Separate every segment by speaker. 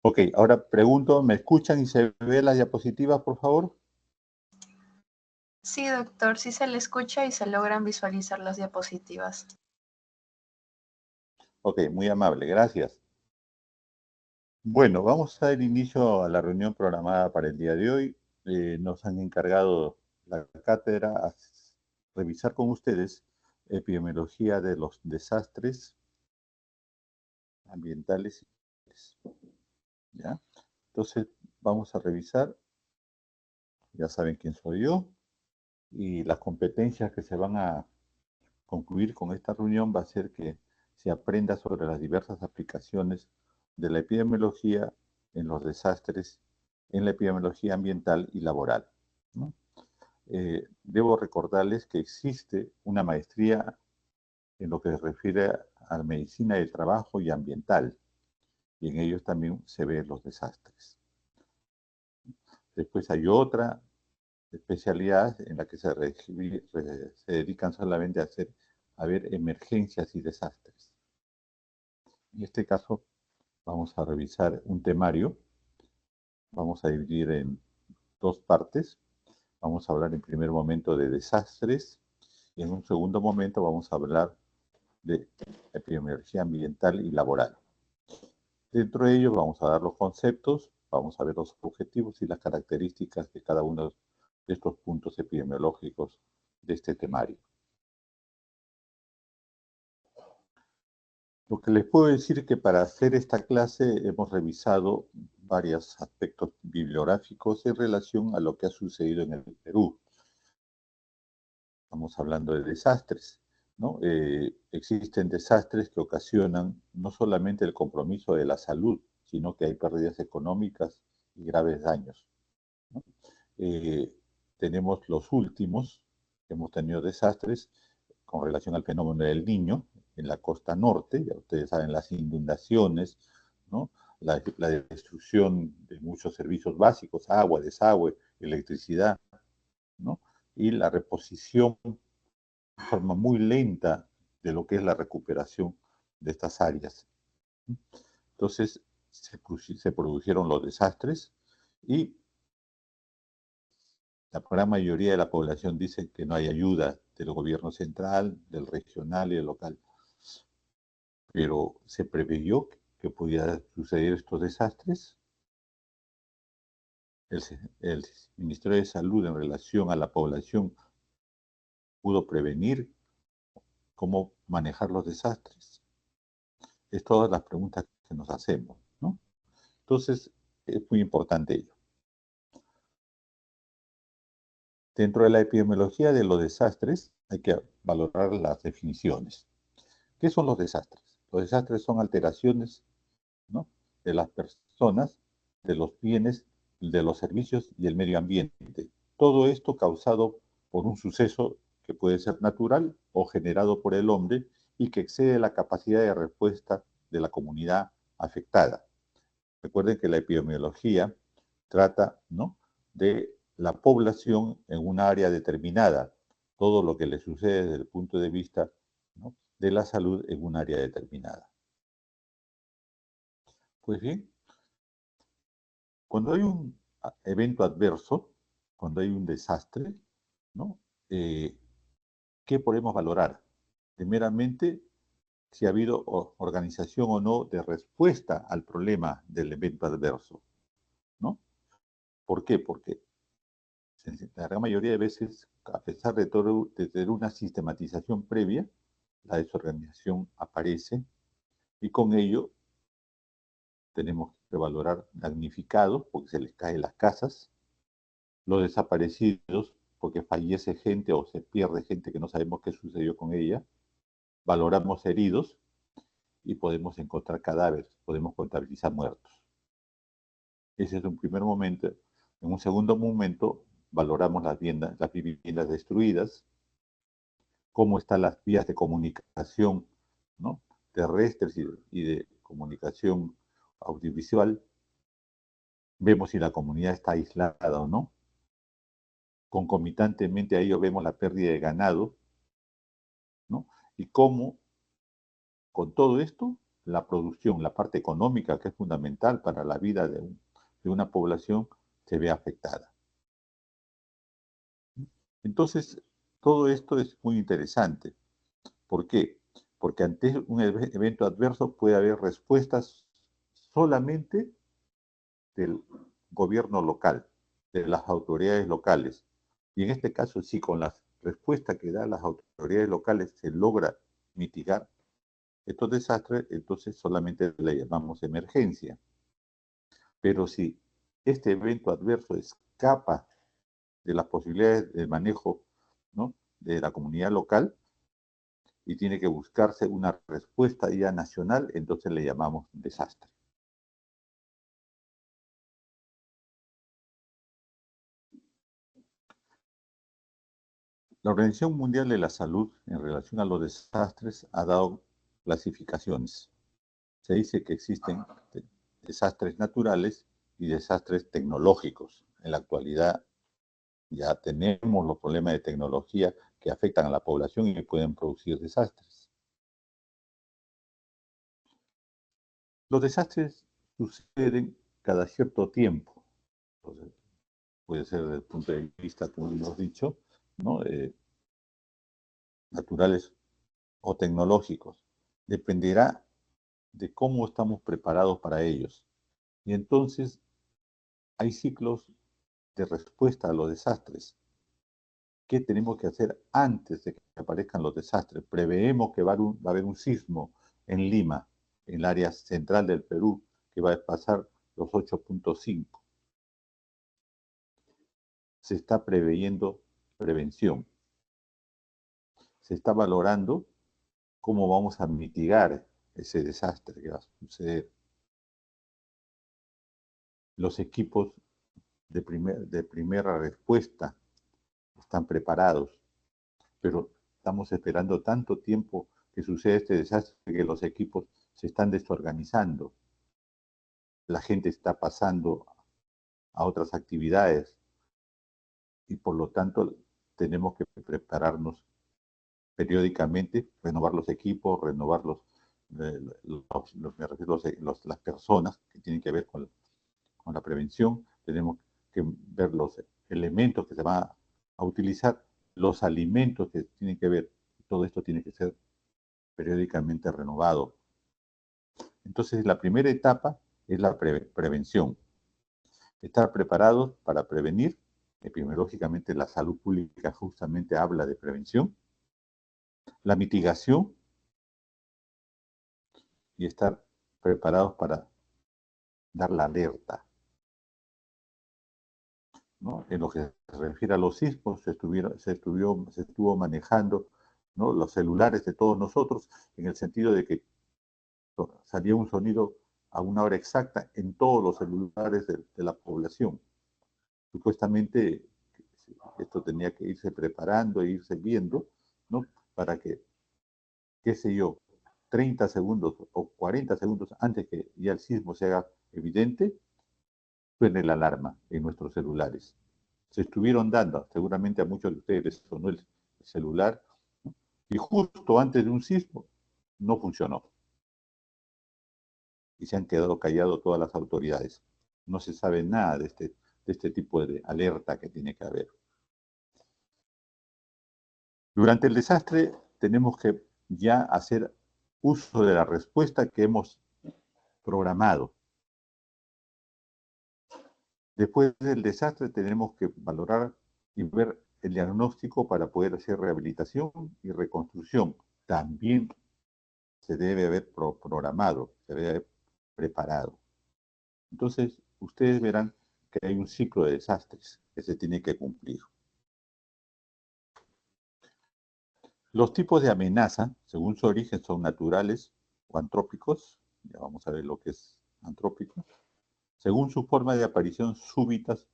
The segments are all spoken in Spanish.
Speaker 1: Ok, ahora pregunto, ¿me escuchan y se ven las diapositivas, por favor?
Speaker 2: Sí, doctor, sí se le escucha y se logran visualizar las diapositivas.
Speaker 1: Ok, muy amable, gracias. Bueno, vamos a dar inicio a la reunión programada para el día de hoy. Nos han encargado la cátedra a revisar con ustedes epidemiología de los desastres ambientales. ¿Ya? Entonces, vamos a revisar, ya saben quién soy yo, y las competencias que se van a concluir con esta reunión va a ser que se aprenda sobre las diversas aplicaciones de la epidemiología en los desastres, en la epidemiología ambiental y laboral, ¿no? Debo recordarles que existe una maestría en lo que se refiere a la medicina del trabajo y ambiental, y en ellos también se ven los desastres. Después hay otra especialidad en la que se dedican solamente a ver emergencias y desastres. En este caso, vamos a revisar un temario. Vamos a dividir en dos partes. Vamos a hablar en primer momento de desastres y en un segundo momento vamos a hablar de epidemiología ambiental y laboral. Dentro de ello vamos a dar los conceptos, vamos a ver los objetivos y las características de cada uno de estos puntos epidemiológicos de este temario. Lo que les puedo decir es que para hacer esta clase hemos revisado varios aspectos bibliográficos en relación a lo que ha sucedido en el Perú. Estamos hablando de desastres, ¿no? Existen desastres que ocasionan no solamente el compromiso de la salud, sino que hay pérdidas económicas y graves daños, ¿no? Tenemos los últimos, hemos tenido desastres con relación al fenómeno del Niño en la costa norte, ya ustedes saben, las inundaciones, ¿no? La destrucción de muchos servicios básicos, agua, desagüe, electricidad, ¿no? Y la reposición de forma muy lenta de lo que es la recuperación de estas áreas. Entonces, se produjeron los desastres y la gran mayoría de la población dice que no hay ayuda del gobierno central, del regional y del local. Pero ¿se preveyó que pudieran suceder estos desastres? El Ministerio de Salud en relación a la población pudo prevenir cómo manejar los desastres. Es todas las preguntas que nos hacemos, ¿no? Entonces, es muy importante ello. Dentro de la epidemiología de los desastres hay que valorar las definiciones. ¿Qué son los desastres? Los desastres son alteraciones, ¿no?, de las personas, de los bienes, de los servicios y el medio ambiente. Todo esto causado por un suceso que puede ser natural o generado por el hombre y que excede la capacidad de respuesta de la comunidad afectada. Recuerden que la epidemiología trata, ¿no?, de la población en una área determinada, todo lo que le sucede desde el punto de vista, ¿no?, de la salud en un área determinada. Pues bien, cuando hay un evento adverso, cuando hay un desastre, ¿no?, Eh, ¿qué podemos valorar? Primeramente, si ha habido organización o no de respuesta al problema del evento adverso, ¿no? ¿Por qué? Porque la gran mayoría de veces, a pesar de todo, de tener una sistematización previa, la desorganización aparece y con ello tenemos que valorar damnificados porque se les caen las casas, los desaparecidos porque fallece gente o se pierde gente que no sabemos qué sucedió con ella, valoramos heridos y podemos encontrar cadáveres, podemos contabilizar muertos. Ese es un primer momento. En un segundo momento valoramos las viviendas destruidas, cómo están las vías de comunicación, ¿no?, terrestres y de comunicación audiovisual. Vemos si la comunidad está aislada o no. Concomitantemente a ello vemos la pérdida de ganado, ¿no? Y cómo, con todo esto, la producción, la parte económica, que es fundamental para la vida de una población, se ve afectada. Entonces, todo esto es muy interesante. ¿Por qué? Porque ante un evento adverso puede haber respuestas solamente del gobierno local, de las autoridades locales. Y en este caso, si con las respuestas que dan las autoridades locales se logra mitigar estos desastres, entonces solamente le llamamos emergencia. Pero si este evento adverso escapa de las posibilidades de manejo, ¿no?, de la comunidad local y tiene que buscarse una respuesta ya nacional, entonces le llamamos desastre. La Organización Mundial de la Salud, en relación a los desastres, ha dado clasificaciones. Se dice que existen desastres naturales y desastres tecnológicos. En la actualidad ya tenemos los problemas de tecnología que afectan a la población y pueden producir desastres. Los desastres suceden cada cierto tiempo. Entonces, puede ser desde el punto de vista, como hemos dicho, ¿no?, naturales o tecnológicos. Dependerá de cómo estamos preparados para ellos. Y entonces hay ciclos de respuesta a los desastres. ¿Qué tenemos que hacer antes de que aparezcan los desastres? Preveemos que va a haber un sismo en Lima, en el área central del Perú, que va a pasar los 8.5. Se está preveyendo prevención. Se está valorando cómo vamos a mitigar ese desastre que va a suceder. Los equipos de primera respuesta están preparados, pero estamos esperando tanto tiempo que sucede este desastre que los equipos se están desorganizando. La gente está pasando a otras actividades y por lo tanto tenemos que prepararnos periódicamente, renovar los equipos, renovar me refiero las personas que tienen que ver con la prevención. Tenemos que ver los elementos que se van a utilizar, los alimentos que tienen que ver. Todo esto tiene que ser periódicamente renovado. Entonces, la primera etapa es la prevención. Estar preparados para prevenir. Epidemiológicamente, la salud pública justamente habla de prevención. La mitigación y estar preparados para dar la alerta, ¿no? En lo que se refiere a los sismos, se estuvo manejando, ¿no?, los celulares de todos nosotros, en el sentido de que salía un sonido a una hora exacta en todos los celulares de la población. Supuestamente esto tenía que irse preparando e irse viendo, ¿no?, para que, qué sé yo, 30 segundos o 40 segundos antes que ya el sismo se haga evidente, suene la alarma en nuestros celulares. Se estuvieron dando, seguramente a muchos de ustedes les sonó el celular, ¿no?, y justo antes de un sismo no funcionó. Y se han quedado callados todas las autoridades. No se sabe nada de este tipo de alerta que tiene que haber. Durante el desastre tenemos que ya hacer uso de la respuesta que hemos programado. Después del desastre tenemos que valorar y ver el diagnóstico para poder hacer rehabilitación y reconstrucción. También se debe haber programado, se debe haber preparado. Entonces, ustedes verán que hay un ciclo de desastres que se tiene que cumplir. Los tipos de amenaza, según su origen, son naturales o antrópicos. Ya vamos a ver lo que es antrópico. Según su forma de aparición, súbitas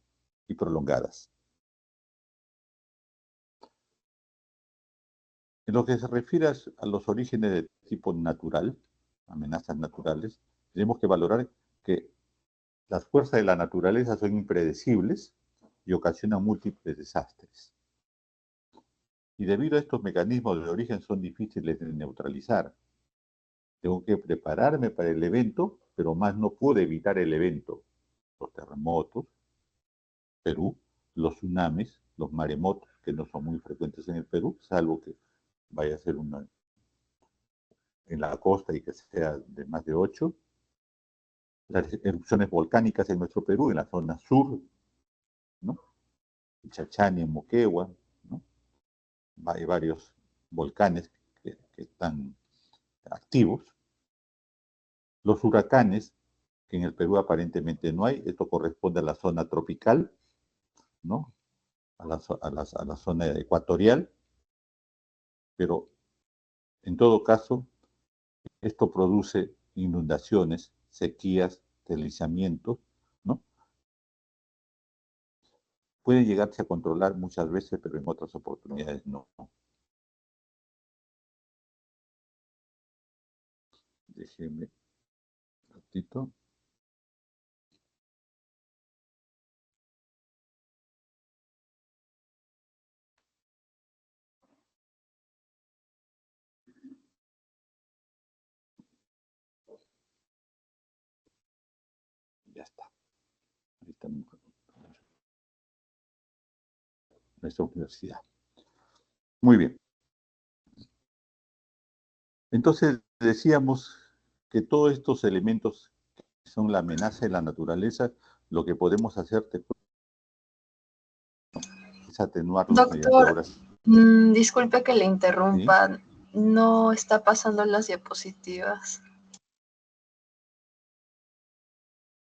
Speaker 1: y prolongadas. En lo que se refiere a los orígenes de tipo natural, amenazas naturales, tenemos que valorar que las fuerzas de la naturaleza son impredecibles y ocasionan múltiples desastres. Y debido a estos mecanismos de origen son difíciles de neutralizar. Tengo que prepararme para el evento, pero más no puedo evitar el evento. Los terremotos, Perú, los tsunamis, los maremotos, que no son muy frecuentes en el Perú, salvo que vaya a ser una en la costa y que sea de más de 8. Las erupciones volcánicas en nuestro Perú, en la zona sur, ¿no? Chachani, en Moquegua, ¿no? Hay varios volcanes que están activos. Los huracanes, que en el Perú aparentemente no hay, esto corresponde a la zona tropical, ¿no? A la zona ecuatorial, pero en todo caso, esto produce inundaciones, sequías, deslizamientos, ¿no? Puede llegarse a controlar muchas veces, pero en otras oportunidades no. Déjenme un ratito. Ya está. Ahí está nuestra universidad. Muy bien. Entonces decíamos que todos estos elementos que son la amenaza de la naturaleza, lo que podemos hacer es atenuarlos mediante
Speaker 2: Doctor,
Speaker 1: obras.
Speaker 2: disculpe que le
Speaker 1: ¿Sí?
Speaker 2: interrumpa. No está pasando las diapositivas.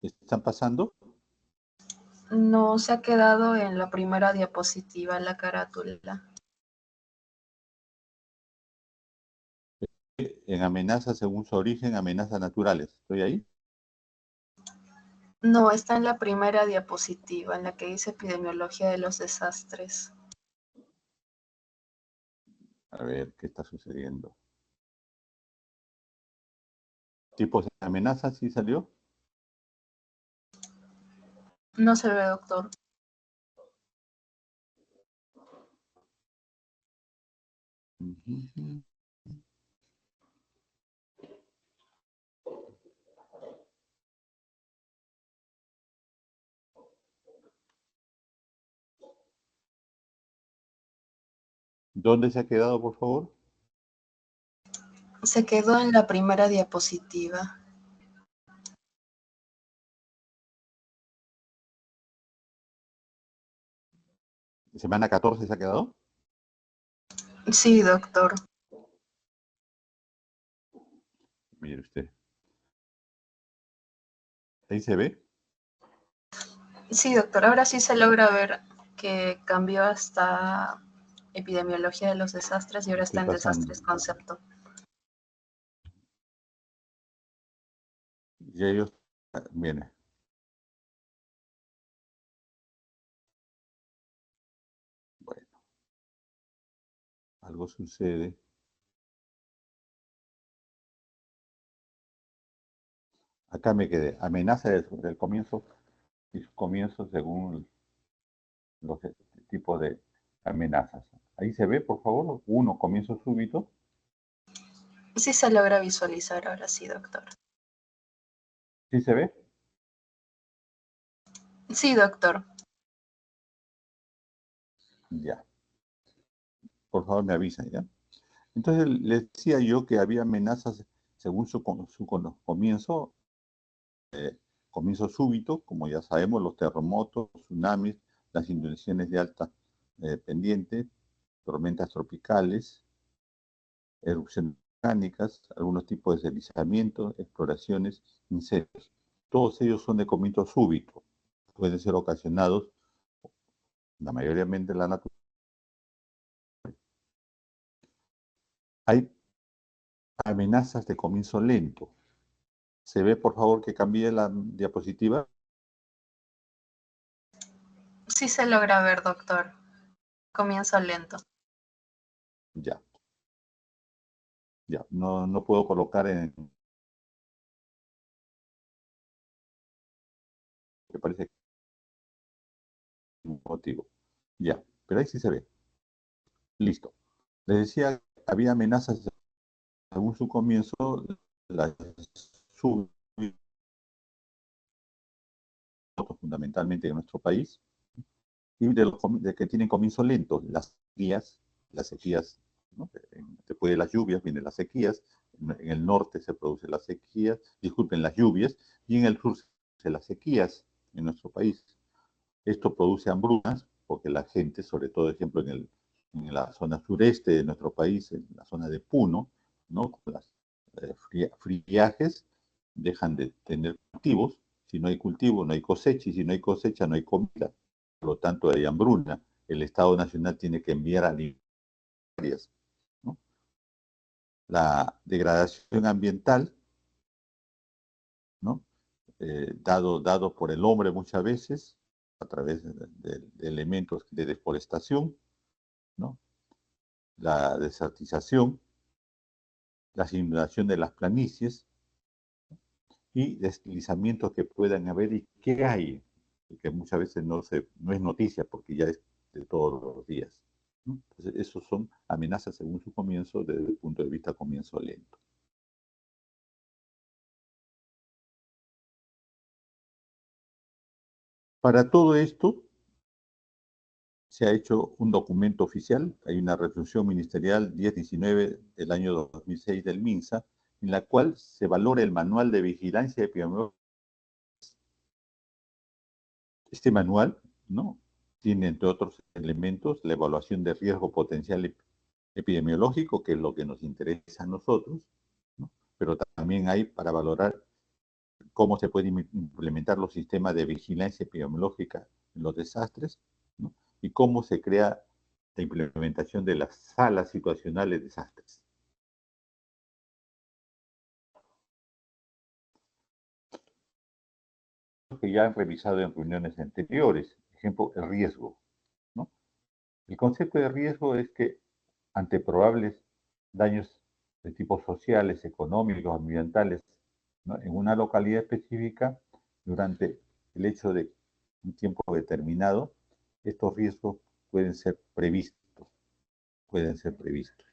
Speaker 1: ¿Están pasando?
Speaker 2: No se ha quedado en la primera diapositiva la carátula.
Speaker 1: En amenazas según su origen, amenazas naturales. ¿Estoy ahí?
Speaker 2: No, está en la primera diapositiva, en la que dice epidemiología de los desastres.
Speaker 1: A ver, ¿qué está sucediendo? ¿Tipos de amenazas sí salió?
Speaker 2: No se ve, doctor.
Speaker 1: ¿Dónde se ha quedado, por favor?
Speaker 2: Se quedó en la primera diapositiva.
Speaker 1: ¿Semana 14 se ha quedado?
Speaker 2: Sí, doctor.
Speaker 1: Mire usted. ¿Ahí se ve?
Speaker 2: Sí, doctor. Ahora sí se logra ver que cambió hasta epidemiología de los desastres y ahora
Speaker 1: Estoy
Speaker 2: está en
Speaker 1: pasando.
Speaker 2: desastres concepto.
Speaker 1: Y ellos, viene, bueno, algo sucede. Acá me quedé. Amenaza del comienzo y su comienzo según los tipos de amenazas. Ahí se ve, por favor, uno, comienzo súbito.
Speaker 2: Sí se logra visualizar ahora sí, doctor.
Speaker 1: ¿Sí se ve?
Speaker 2: Sí, doctor.
Speaker 1: Ya. Por favor, me avisan, ¿ya? Entonces, les decía yo que había amenazas según su comienzo, comienzo súbito, como ya sabemos, los terremotos, tsunamis, las inundaciones de alta pendiente, tormentas tropicales, erupciones volcánicas, algunos tipos de deslizamientos, exploraciones, incendios. Todos ellos son de comienzo súbito. Pueden ser ocasionados, la mayoría de la naturaleza. Hay amenazas de comienzo lento. ¿Se ve, por favor, que cambie la diapositiva?
Speaker 2: Sí se logra ver, doctor. Comienzo lento.
Speaker 1: Ya, ya. No, no puedo colocar en... Me parece que es un motivo. Ya, pero ahí sí se ve. Listo. Les decía, había amenazas según su comienzo. las lluvias, fundamentalmente en nuestro país, y de que tienen comienzo lento, las sequías, ¿no? Después de las lluvias vienen las sequías, en el norte se producen las sequías, disculpen, las lluvias, y en el sur se las sequías en nuestro país. Esto produce hambrunas, porque la gente, sobre todo, por ejemplo, en la zona sureste de nuestro país, en la zona de Puno, ¿no? Con las friajes, dejan de tener cultivos. Si no hay cultivo, no hay cosecha, y si no hay cosecha, no hay comida. Por lo tanto, hay hambruna. El Estado Nacional tiene que enviar alimentarias, ¿no? La degradación ambiental, ¿no? Dado por el hombre muchas veces, a través de elementos de deforestación, ¿no? La desertización, la inundación de las planicies y deslizamientos que puedan haber y que hay, y que muchas veces no es noticia porque ya es de todos los días, ¿no? Entonces, esos son amenazas según su comienzo, desde el punto de vista comienzo lento. Para todo esto, se ha hecho un documento oficial, hay una resolución ministerial 1019 del año 2006 del MINSA, en la cual se valora el manual de vigilancia epidemiológica. Este manual, ¿no? Tiene, entre otros elementos, la evaluación de riesgo potencial epidemiológico, que es lo que nos interesa a nosotros, ¿no? Pero también hay para valorar cómo se pueden implementar los sistemas de vigilancia epidemiológica en los desastres, ¿no? Y cómo se crea la implementación de las salas situacionales de desastres. Que ya han revisado en reuniones anteriores, por ejemplo, el riesgo, ¿no? El concepto de riesgo es que ante probables daños de tipo sociales, económicos, ambientales, ¿no? En una localidad específica, durante el hecho de un tiempo determinado, estos riesgos pueden ser previstos, pueden ser previstos.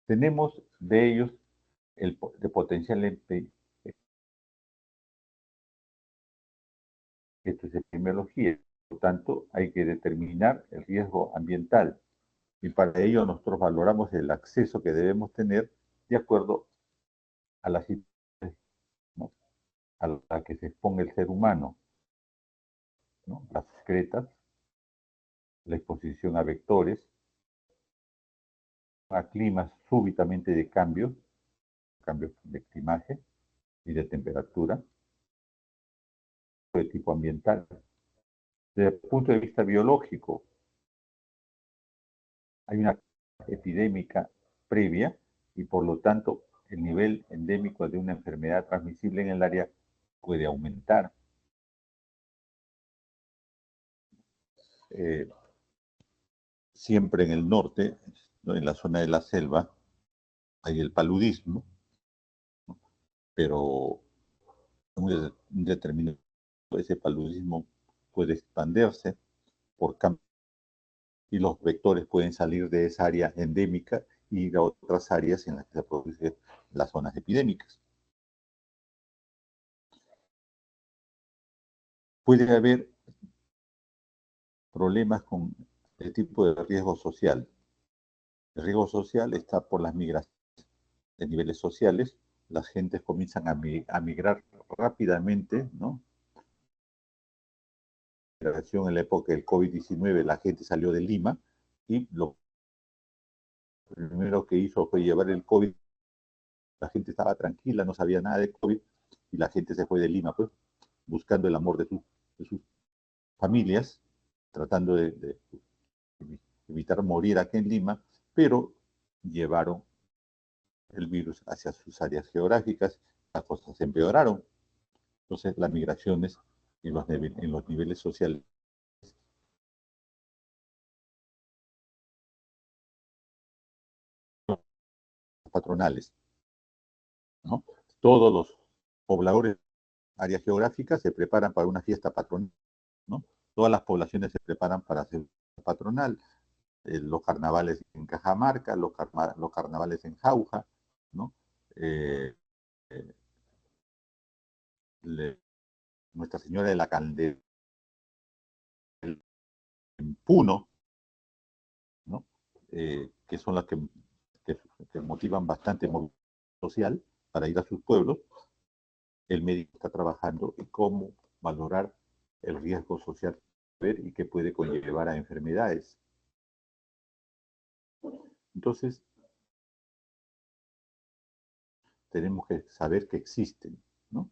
Speaker 1: Tenemos de ellos el de potencial esto es epidemiología, por lo tanto hay que determinar el riesgo ambiental y para ello nosotros valoramos el acceso que debemos tener de acuerdo a la situación, ¿no? A la que se exponga el ser humano, ¿no? Las excretas, la exposición a vectores, a climas súbitamente de cambios de climaje y de temperatura, de tipo ambiental. Desde el punto de vista biológico, hay una epidémica previa y por lo tanto el nivel endémico de una enfermedad transmisible en el área puede aumentar. Siempre en el norte, ¿no? En la zona de la selva, hay el paludismo, ¿no? Pero un determinado ese paludismo puede expandirse por cambios y los vectores pueden salir de esa área endémica y ir a otras áreas en las que se producen las zonas epidémicas. Puede haber problemas con el tipo de riesgo social. El riesgo social está por las migraciones de niveles sociales. Las gentes comienzan a migrar rápidamente, ¿no? En la época del COVID-19, la gente salió de Lima y lo primero que hizo fue llevar el COVID. La gente estaba tranquila, no sabía nada de COVID y la gente se fue de Lima, pues, buscando el amor de sus familias, tratando de evitar morir aquí en Lima, pero llevaron el virus hacia sus áreas geográficas, las cosas se empeoraron. Entonces, las migraciones en los niveles sociales patronales, ¿no? Todos los pobladores de áreas geográficas se preparan para una fiesta patronal, ¿no? Todas las poblaciones se preparan para hacer patronal. los carnavales en Cajamarca, los carnavales en Jauja, ¿no? Eh, eh, Nuestra Señora de la Candelaria en Puno, ¿no? Que son las que motivan bastante movimiento social para ir a sus pueblos. El médico está trabajando en cómo valorar el riesgo social y que puede conllevar a enfermedades. Entonces, tenemos que saber que existen, ¿no?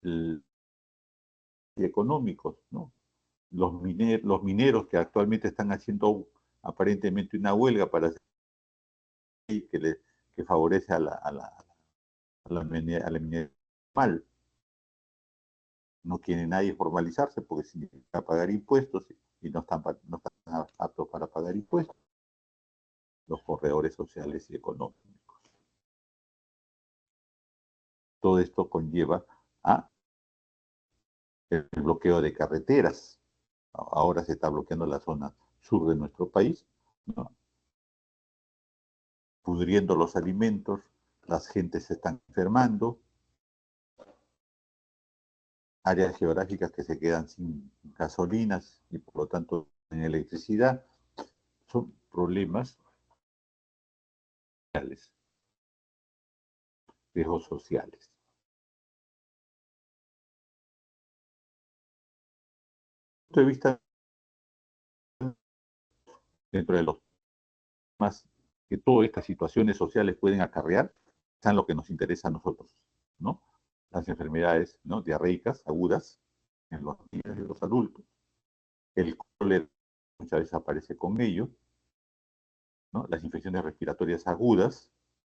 Speaker 1: Y económicos, ¿no? Los mineros que actualmente están haciendo aparentemente una huelga para hacer que favorece a la minería mal. No quiere nadie formalizarse porque significa pagar impuestos y no están aptos para pagar impuestos. Los corredores sociales y económicos. Todo esto conlleva a el bloqueo de carreteras. Ahora se está bloqueando la zona sur de nuestro país, ¿no? Pudriendo los alimentos, las gentes se están enfermando, áreas geográficas que se quedan sin gasolinas y por lo tanto sin electricidad. Son problemas sociales, riesgos sociales. Desde el punto de vista dentro de los más que todas estas situaciones sociales pueden acarrear, están lo que nos interesa a nosotros, ¿no? Las enfermedades, ¿no?, diarreicas agudas en los niños y los adultos. El cólera muchas veces aparece con ello, ¿no? Las infecciones respiratorias agudas,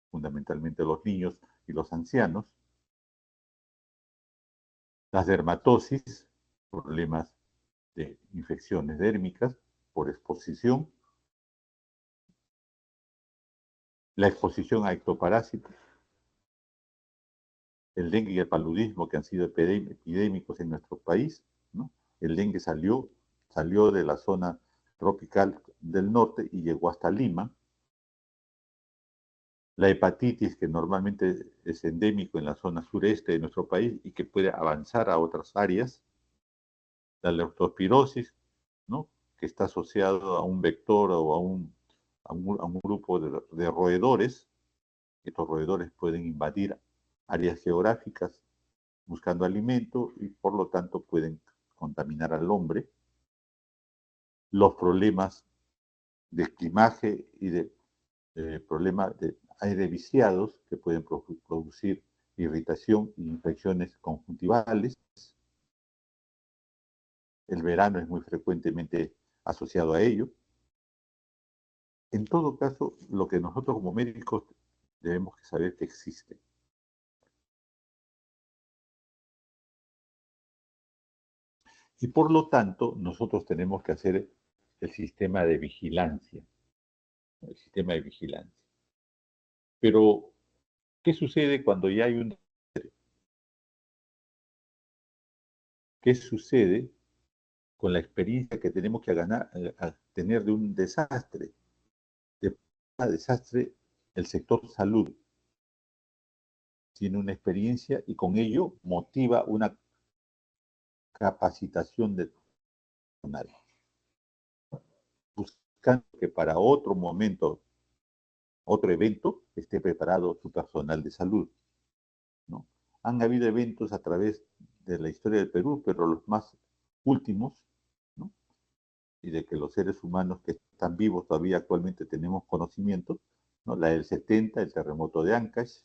Speaker 1: fundamentalmente los niños y los ancianos. Las dermatosis, problemas de infecciones dérmicas por exposición. La exposición a ectoparásitos, el dengue y el paludismo que han sido epidémicos en nuestro país, ¿no? El dengue salió de la zona tropical del norte y llegó hasta Lima. La hepatitis, que normalmente es endémico en la zona sureste de nuestro país y que puede avanzar a otras áreas. La leptospirosis, ¿no?, que está asociado a un vector o a un grupo de roedores. Estos roedores pueden invadir áreas geográficas buscando alimento y por lo tanto pueden contaminar al hombre. Los problemas de climaje y de problemas de aire viciados que pueden producir irritación e infecciones conjuntivales. El verano es muy frecuentemente asociado a ello. En todo caso, lo que nosotros como médicos debemos saber que existe. Y por lo tanto, nosotros tenemos que hacer el sistema de vigilancia. El sistema de vigilancia. Pero, ¿qué sucede cuando ya hay un... ¿Qué sucede con la experiencia que tenemos que a tener de un desastre? De un desastre, el sector salud tiene una experiencia y con ello motiva una capacitación de personal, buscando que para otro momento, otro evento, esté preparado su personal de salud, ¿no? Han habido eventos a través de la historia del Perú, pero los más últimos, ¿no?, y de que los seres humanos que están vivos todavía actualmente tenemos conocimiento, ¿no?, la del 70, el terremoto de Ancash,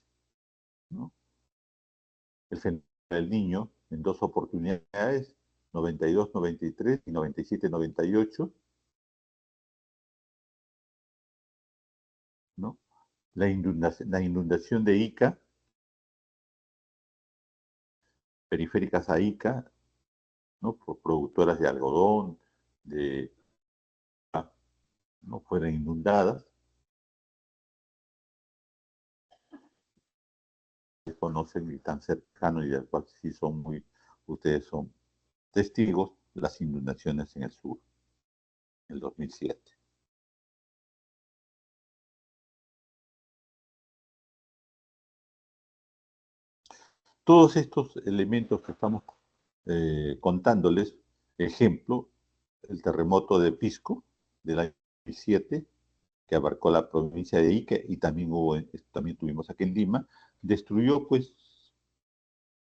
Speaker 1: ¿no?, el fenómeno del niño en dos oportunidades, 92, 93 y 97, 98, ¿no? La inundación de Ica, periféricas a Ica, ¿no?, por productoras de algodón, no fueron inundadas. Se conocen y tan cercanos y del cual sí son ustedes son testigos, las inundaciones en el sur, en el 2007. Todos estos elementos que estamos contándoles, ejemplo, el terremoto de Pisco del año 2007, que abarcó la provincia de Ica y también tuvimos aquí en Lima, destruyó pues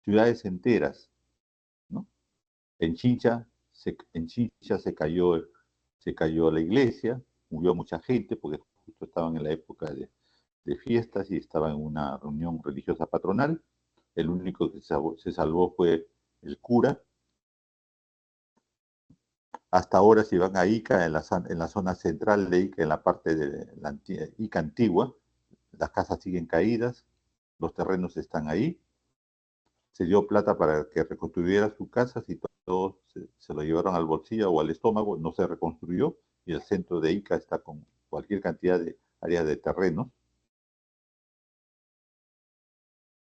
Speaker 1: ciudades enteras, ¿no? En Chincha se cayó la iglesia, murió mucha gente porque justo estaban en la época de fiestas y estaban en una reunión religiosa patronal. El único que se salvó fue el cura. Hasta ahora, si van a Ica, en la zona central de Ica, en la parte de la Ica antigua, las casas siguen caídas, los terrenos están ahí. Se dio plata para que reconstruyera sus casas y todo se lo llevaron al bolsillo o al estómago, no se reconstruyó y el centro de Ica está con cualquier cantidad de áreas de terreno.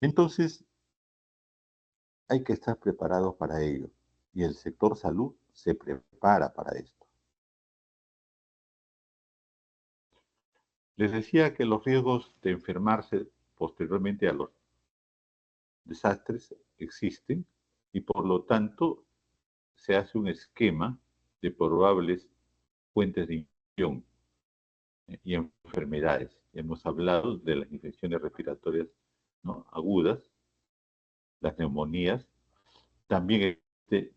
Speaker 1: Entonces, hay que estar preparados para ello y el sector salud se prepara para esto. Les decía que los riesgos de enfermarse posteriormente a los desastres existen y por lo tanto se hace un esquema de probables fuentes de infección y enfermedades. Hemos hablado de las infecciones respiratorias, ¿no?, agudas, las neumonías, también existe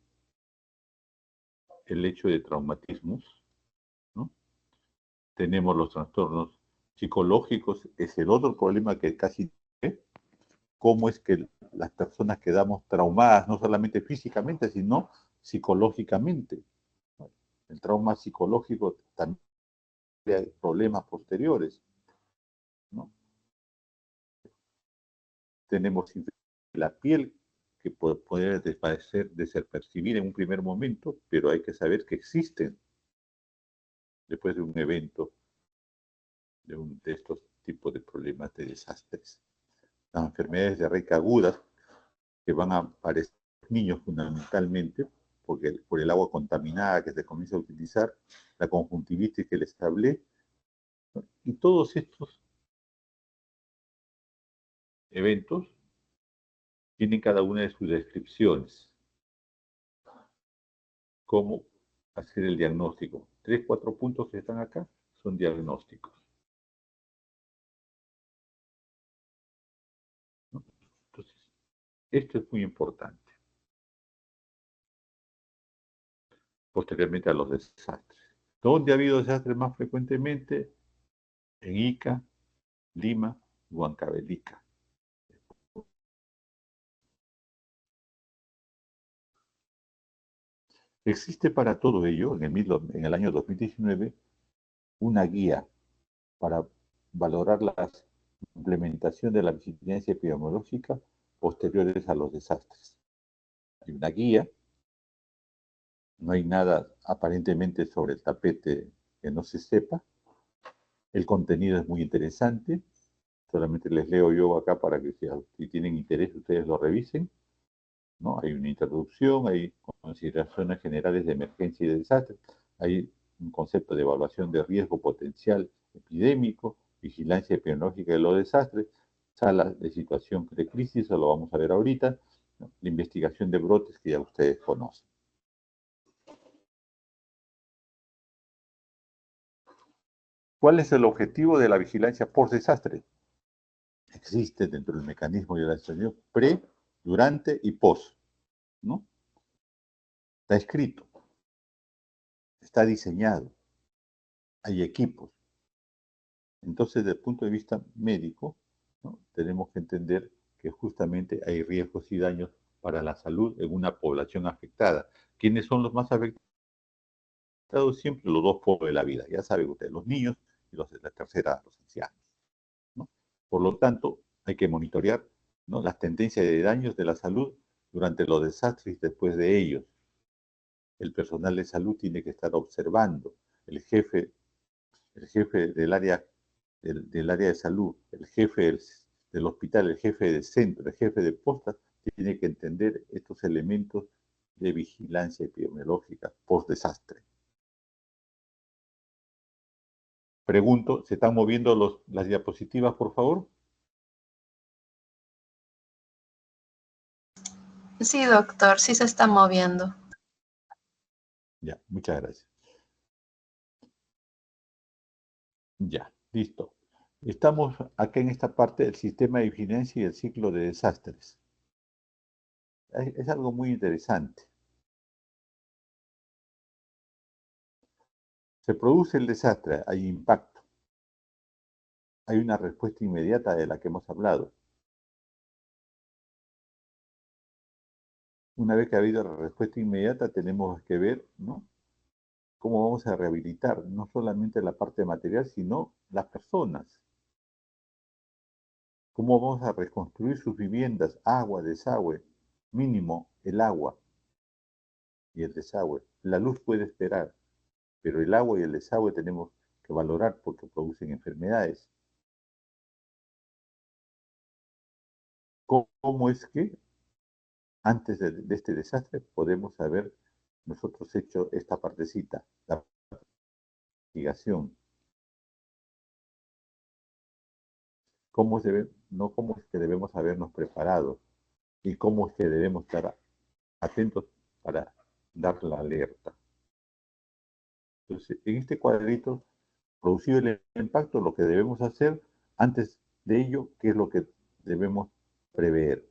Speaker 1: el hecho de traumatismos, ¿no? Tenemos los trastornos psicológicos, es el otro problema que casi cómo es que las personas quedamos traumadas, no solamente físicamente, sino psicológicamente. El trauma psicológico también hay problemas posteriores, ¿no? Tenemos la piel que puede parecer desapercibida en un primer momento, pero hay que saber que existen después de un evento de estos tipos de problemas de desastres. Las enfermedades diarreicas agudas que van a aparecer en niños fundamentalmente, porque por el agua contaminada que se comienza a utilizar, la conjuntivitis que les hablé, ¿no? Y todos estos eventos tienen cada una de sus descripciones. ¿Cómo hacer el diagnóstico? 3, 4 puntos que están acá son diagnósticos, ¿no? Entonces, esto es muy importante. Posteriormente a los desastres. ¿Dónde ha habido desastres más frecuentemente? En Ica, Lima, Huancavelica. Existe para todo ello, en el año 2019, una guía para valorar la implementación de la vigilancia epidemiológica posteriores a los desastres. Hay una guía, no hay nada aparentemente sobre el tapete que no se sepa. El contenido es muy interesante, solamente les leo yo acá para que si tienen interés ustedes lo revisen, ¿no? Hay una introducción, hay consideraciones generales de emergencia y de desastre, hay un concepto de evaluación de riesgo potencial epidémico, vigilancia epidemiológica de los desastres, sala de situación de crisis, eso lo vamos a ver ahorita, ¿no? La investigación de brotes que ya ustedes conocen. ¿Cuál es el objetivo de la vigilancia por desastre? Existe dentro del mecanismo de la situación pre, durante y post, ¿no? Está escrito, está diseñado, hay equipos. Entonces, desde el punto de vista médico, ¿no?, tenemos que entender que justamente hay riesgos y daños para la salud en una población afectada. ¿Quiénes son los más afectados? Siempre los dos polos de la vida. Ya saben ustedes, los niños y los de la tercera edad, los ancianos, ¿no? Por lo tanto, hay que monitorear, ¿no?, las tendencias de daños de la salud durante los desastres y después de ellos. El personal de salud tiene que estar observando. El jefe del área de salud, el jefe del hospital, el jefe del centro, el jefe de posta, tiene que entender estos elementos de vigilancia epidemiológica post-desastre. Pregunto, ¿se están moviendo las diapositivas, por favor?
Speaker 2: Sí, doctor, sí se está moviendo.
Speaker 1: Ya, muchas gracias. Ya, listo. Estamos acá en esta parte del sistema de vigilancia y el ciclo de desastres. Es algo muy interesante. Se produce el desastre, hay impacto, hay una respuesta inmediata de la que hemos hablado. Una vez que ha habido la respuesta inmediata, tenemos que ver, ¿no?, cómo vamos a rehabilitar no solamente la parte material, sino las personas. Cómo vamos a reconstruir sus viviendas, agua, desagüe, mínimo el agua y el desagüe. La luz puede esperar, pero el agua y el desagüe tenemos que valorar porque producen enfermedades. ¿Cómo es que antes de este desastre podemos haber nosotros hecho esta partecita, la investigación? No cómo es que debemos habernos preparado y cómo es que debemos estar atentos para dar la alerta. Entonces, en este cuadrito, producido el impacto, lo que debemos hacer antes de ello, qué es lo que debemos prever.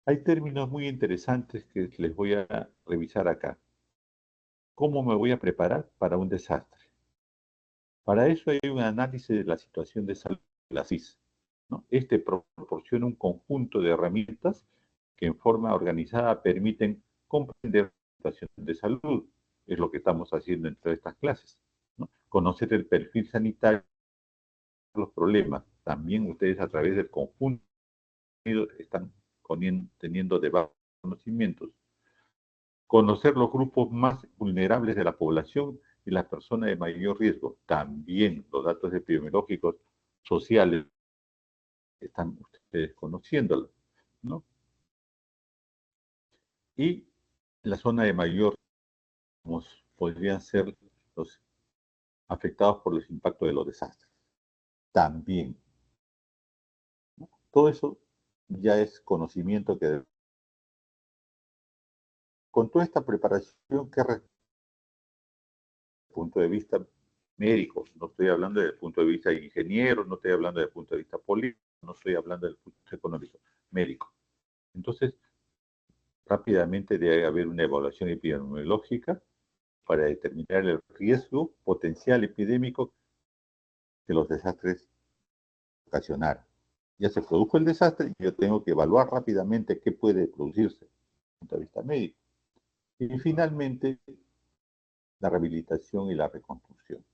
Speaker 1: Hay términos muy interesantes que les voy a revisar acá. ¿Cómo me voy a preparar para un desastre? Para eso hay un análisis de la situación de salud de la CIS, ¿no? Este proporciona un conjunto de herramientas que en forma organizada permiten comprender la situación de salud. Es lo que estamos haciendo en todas estas clases, ¿no? Conocer el perfil sanitario, los problemas. También ustedes a través del conjunto están teniendo debates, conocimientos. Conocer los grupos más vulnerables de la población y las personas de mayor riesgo. También los datos epidemiológicos sociales están ustedes conociéndolos, ¿no? Y la zona de mayor riesgo podrían ser los afectados por los impactos de los desastres. También. Todo eso ya es conocimiento que, con toda esta preparación, que desde el punto de vista médico, no estoy hablando desde el punto de vista de ingeniero, no estoy hablando desde el punto de vista político, no estoy hablando del punto de vista económico, médico. Entonces, rápidamente debe haber una evaluación epidemiológica para determinar el riesgo potencial epidémico que los desastres ocasionaron. Ya se produjo el desastre, yo tengo que evaluar rápidamente qué puede producirse desde el punto de vista médico. Y finalmente, la rehabilitación y la reconstrucción,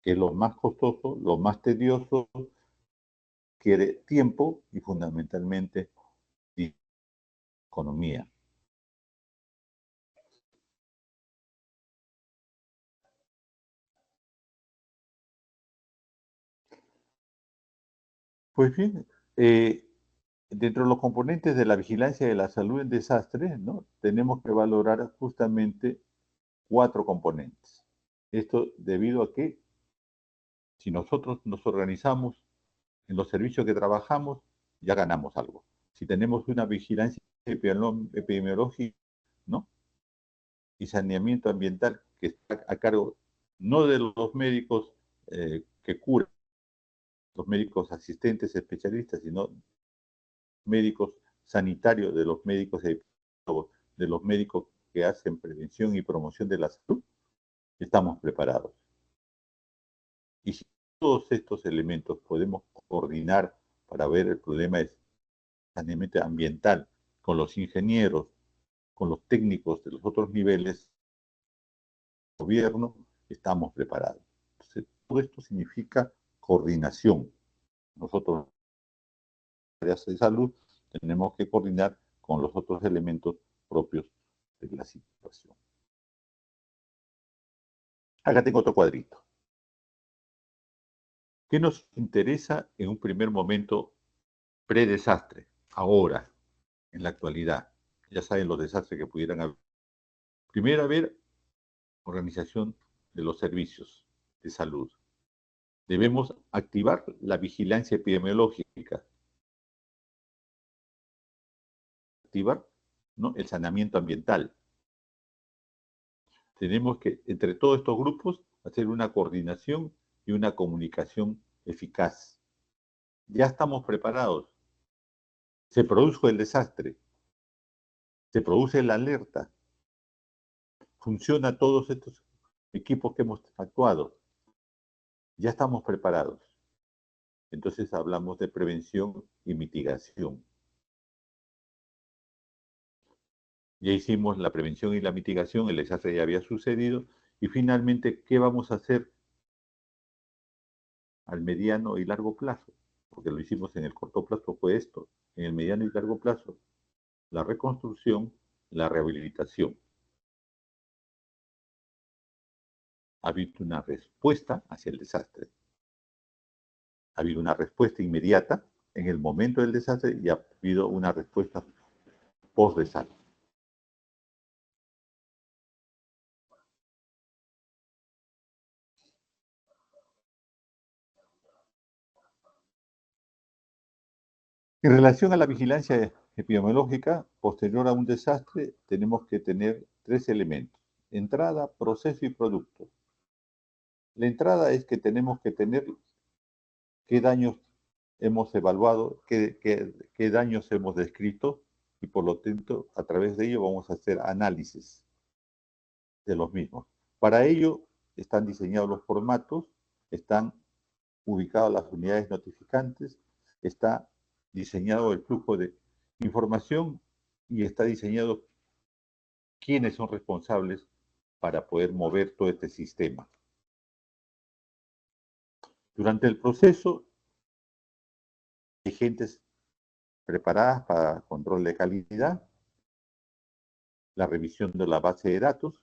Speaker 1: que es lo más costoso, lo más tedioso, quiere tiempo y fundamentalmente economía. Pues bien, dentro de los componentes de la vigilancia de la salud en desastres, ¿no?, tenemos que valorar justamente 4 componentes. Esto debido a que si nosotros nos organizamos en los servicios que trabajamos, ya ganamos algo. Si tenemos una vigilancia epidemiológica, ¿no?, y saneamiento ambiental que está a cargo no de los médicos que curan, los médicos asistentes especialistas, sino médicos sanitarios, de los médicos epidemiólogos, de los médicos que hacen prevención y promoción de la salud, estamos preparados. Y si todos estos elementos podemos coordinar para ver el problema de saneamiento ambiental con los ingenieros, con los técnicos de los otros niveles del gobierno, estamos preparados. Entonces, todo esto significa coordinación. Nosotros, áreas de salud, tenemos que coordinar con los otros elementos propios de la situación. Acá tengo otro cuadrito. ¿Qué nos interesa en un primer momento predesastre? Ahora, en la actualidad. Ya saben los desastres que pudieran haber. Primero, haber organización de los servicios de salud. Debemos activar la vigilancia epidemiológica, activar, ¿no?, el saneamiento ambiental. Tenemos que, entre todos estos grupos, hacer una coordinación y una comunicación eficaz. Ya estamos preparados. Se produjo el desastre, se produce la alerta, funciona todos estos equipos que hemos actuado. Ya estamos preparados. Entonces hablamos de prevención y mitigación. Ya hicimos la prevención y la mitigación, el desastre ya había sucedido, y finalmente, ¿qué vamos a hacer al mediano y largo plazo? Porque lo hicimos en el corto plazo, fue esto. En el mediano y largo plazo, la reconstrucción, la rehabilitación. Ha habido una respuesta hacia el desastre. Ha habido una respuesta inmediata en el momento del desastre y ha habido una respuesta post-desastre. En relación a la vigilancia epidemiológica, posterior a un desastre, tenemos que tener 3 elementos: entrada, proceso y producto. La entrada es que tenemos que tener qué daños hemos evaluado, qué daños hemos descrito, y por lo tanto, a través de ello vamos a hacer análisis de los mismos. Para ello están diseñados los formatos, están ubicadas las unidades notificantes, está diseñado el flujo de información y está diseñado quiénes son responsables para poder mover todo este sistema. Durante el proceso, hay gentes preparadas para control de calidad, la revisión de la base de datos,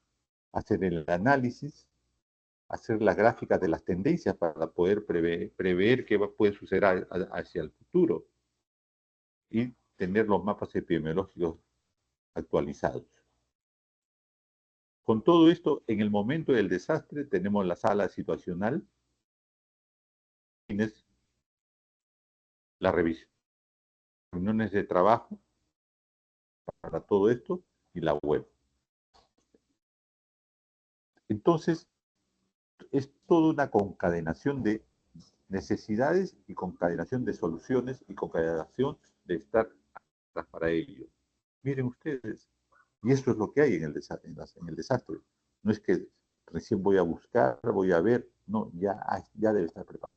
Speaker 1: hacer el análisis, hacer las gráficas de las tendencias para poder prever qué puede suceder hacia el futuro y tener los mapas epidemiológicos actualizados. Con todo esto, en el momento del desastre tenemos la sala situacional, tienes la revisión, reuniones de trabajo para todo esto y la web. Entonces, es toda una concadenación de necesidades y concadenación de soluciones y concadenación de estar para ello. Miren ustedes, y eso es lo que hay en el desastre. No es que recién voy a buscar, voy a ver, no, ya debe estar preparado.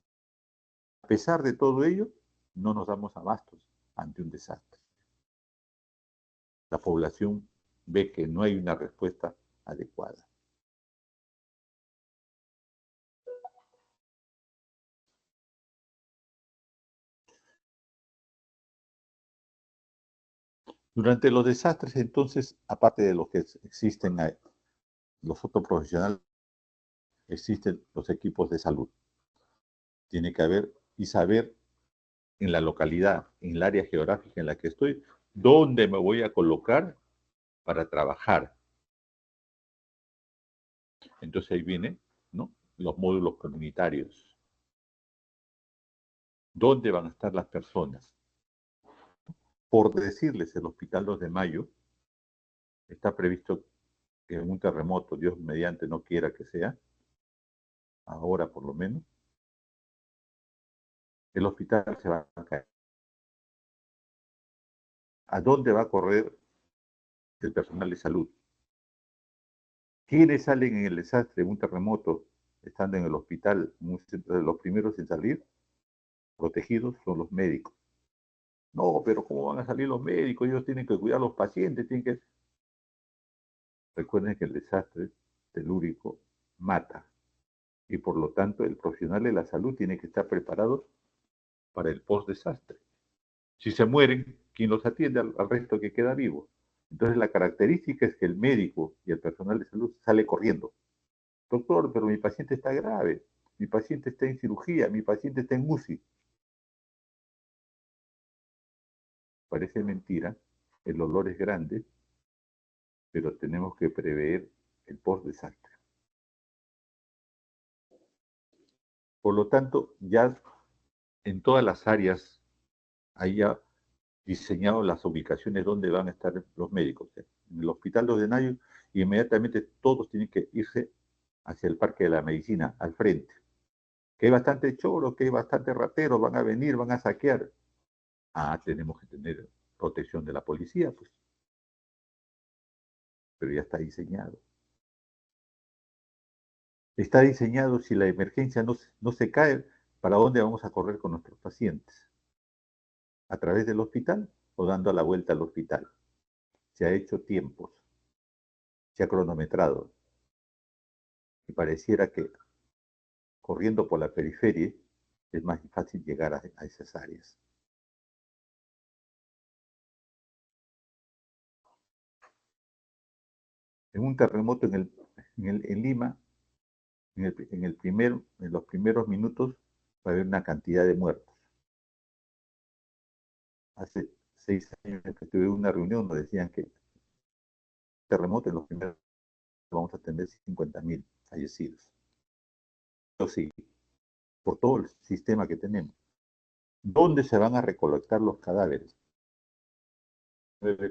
Speaker 1: A pesar de todo ello, no nos damos abastos ante un desastre. La población ve que no hay una respuesta adecuada. Durante los desastres, entonces, aparte de lo que existen los fotoprofesionales, existen los equipos de salud. Tiene que haber y saber en la localidad, en el área geográfica en la que estoy, dónde me voy a colocar para trabajar. Entonces ahí vienen, ¿no?, los módulos comunitarios. ¿Dónde van a estar las personas? Por decirles, el Hospital 2 de Mayo está previsto que en un terremoto, Dios mediante no quiera que sea, ahora por lo menos, el hospital se va a caer. ¿A dónde va a correr el personal de salud? ¿Quiénes salen en el desastre, en un terremoto, estando en el hospital? Los primeros en salir, protegidos, son los médicos. No, pero ¿cómo van a salir los médicos? Ellos tienen que cuidar a los pacientes, tienen que... Recuerden que el desastre telúrico mata, y por lo tanto el profesional de la salud tiene que estar preparado para el post-desastre. Si se mueren, ¿quién los atiende al resto que queda vivo? Entonces la característica es que el médico y el personal de salud sale corriendo. Doctor, pero mi paciente está grave, mi paciente está en cirugía, mi paciente está en UCI. Parece mentira, el dolor es grande, pero tenemos que prever el post-desastre. Por lo tanto, ya en todas las áreas haya diseñado las ubicaciones donde van a estar los médicos. En el Hospital 2 de Mayo, inmediatamente todos tienen que irse hacia el Parque de la Medicina, al frente. Que hay bastante choros, que hay bastante rateros, van a venir, van a saquear. Ah, tenemos que tener protección de la policía, pues. Pero ya está diseñado. Está diseñado si la emergencia no se cae, ¿para dónde vamos a correr con nuestros pacientes? ¿A través del hospital o dando la vuelta al hospital? Se ha hecho tiempos, se ha cronometrado y pareciera que corriendo por la periferia es más fácil llegar a esas áreas. En un terremoto en Lima, en los primeros minutos va a haber una cantidad de muertos. Hace 6 años que tuve una reunión, nos decían que terremoto en los primeros vamos a tener 50.000 fallecidos. Pero sí, por todo el sistema que tenemos. ¿Dónde se van a recolectar los cadáveres?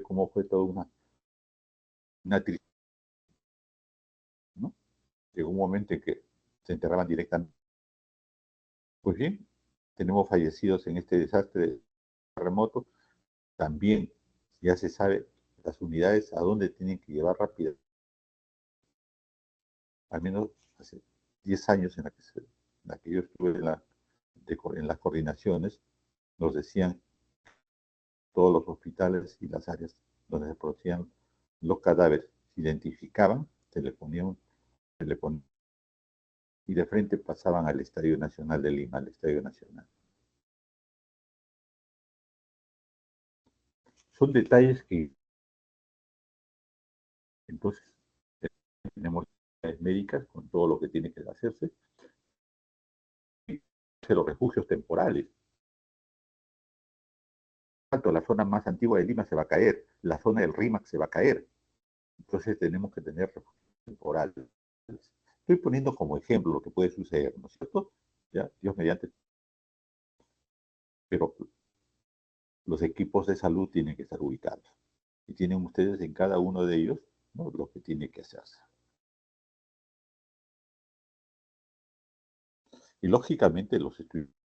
Speaker 1: Cómo fue toda una tristeza, ¿no? Llegó un momento en que se enterraban directamente. Pues bien, tenemos fallecidos en este desastre de terremoto. También ya se sabe las unidades a dónde tienen que llevar rápido. Al menos hace 10 años en la que yo estuve en las coordinaciones, nos decían todos los hospitales y las áreas donde se producían los cadáveres, se identificaban, se le ponían y de frente pasaban al Estadio Nacional de Lima, al Estadio Nacional. Son detalles que entonces tenemos médicas con todo lo que tiene que hacerse, los refugios temporales. La zona más antigua de Lima se va a caer, la zona del RIMAC se va a caer. Entonces tenemos que tener refugios temporales. Estoy poniendo como ejemplo lo que puede suceder, ¿no es cierto? ¿Ya? Dios mediante. Pero los equipos de salud tienen que estar ubicados. Y tienen ustedes en cada uno de ellos, ¿no?, lo que tiene que hacerse. Y lógicamente los estudiantes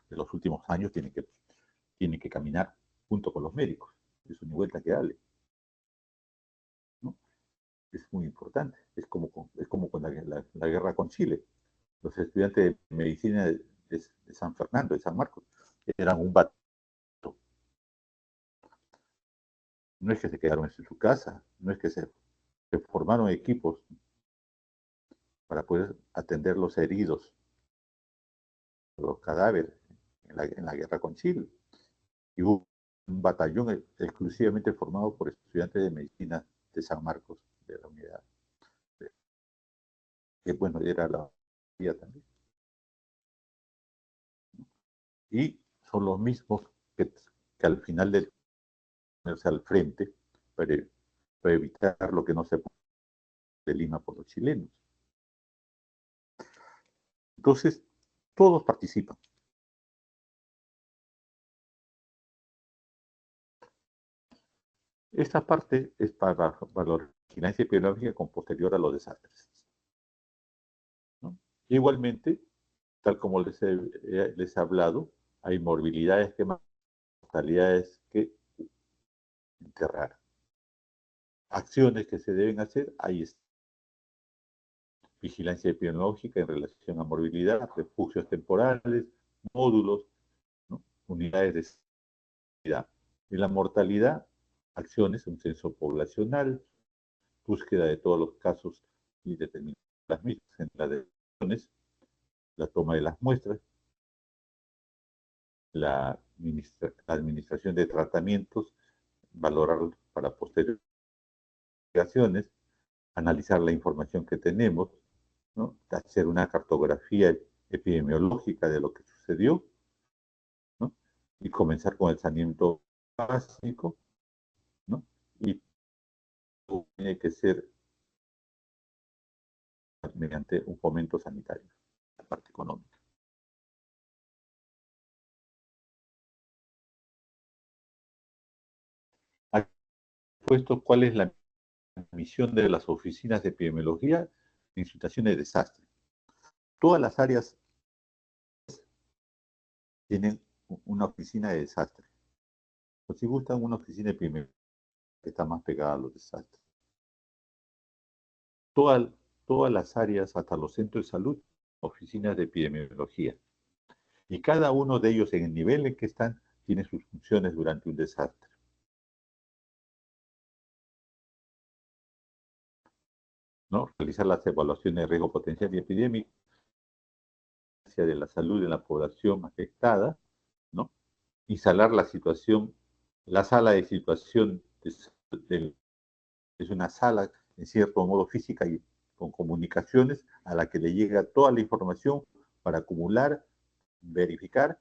Speaker 1: de los últimos años tienen que caminar junto con los médicos. Es una vuelta que darle, ¿no? Es muy importante. Es como con la guerra con Chile. Los estudiantes de medicina de San Fernando, de San Marcos, eran un bato. No es que se quedaron en su casa, no es que se formaron equipos para poder atender los heridos, los cadáveres en la guerra con Chile. Y hubo un batallón exclusivamente formado por estudiantes de medicina de San Marcos, de la unidad. Que bueno, era la unidad también. Y son los mismos que al final del ponerse al frente para evitar lo que no se puede de Lima por los chilenos. Entonces, todos participan. Esta parte es para la vigilancia epidemiológica con posterior a los desastres, ¿no? Igualmente, tal como les he hablado, hay morbilidades que más, mortalidades que enterrar. Acciones que se deben hacer, ahí está. Vigilancia epidemiológica en relación a morbilidad, refugios temporales, módulos, ¿no?, unidades de seguridad. Y la mortalidad, acciones, un censo poblacional, búsqueda de todos los casos y determinar las mismas en las decisiones, la toma de las muestras, la administración de tratamientos, valorarlos para posteriores investigaciones, analizar la información que tenemos, ¿no?, hacer una cartografía epidemiológica de lo que sucedió, ¿no?, y comenzar con el saneamiento básico, ¿no? Y tiene que ser mediante un fomento sanitario, la parte económica. Ha puesto cuál es la misión de las oficinas de epidemiología en situaciones de desastre. Todas las áreas tienen una oficina de desastre. O si gustan, una oficina de epidemiología que está más pegada a los desastres. Todas las áreas, hasta los centros de salud, oficinas de epidemiología. Y cada uno de ellos, en el nivel en que están, tiene sus funciones durante un desastre. ¿No? Realizar las evaluaciones de riesgo potencial y epidémico de la salud de la población afectada, ¿no? Instalar la situación, la sala de situación es una sala, en cierto modo física y con comunicaciones, a la que le llega toda la información para acumular, verificar.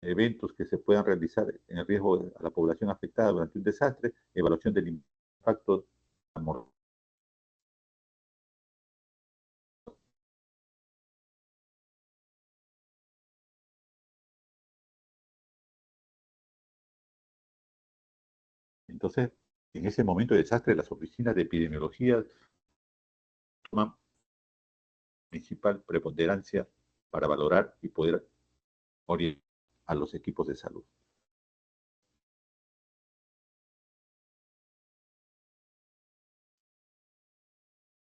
Speaker 1: Eventos que se puedan realizar en riesgo a la población afectada durante un desastre, evaluación del impacto amor. Entonces, en ese momento de desastre, las oficinas de epidemiología toman principal preponderancia para valorar y poder orientar a los equipos de salud.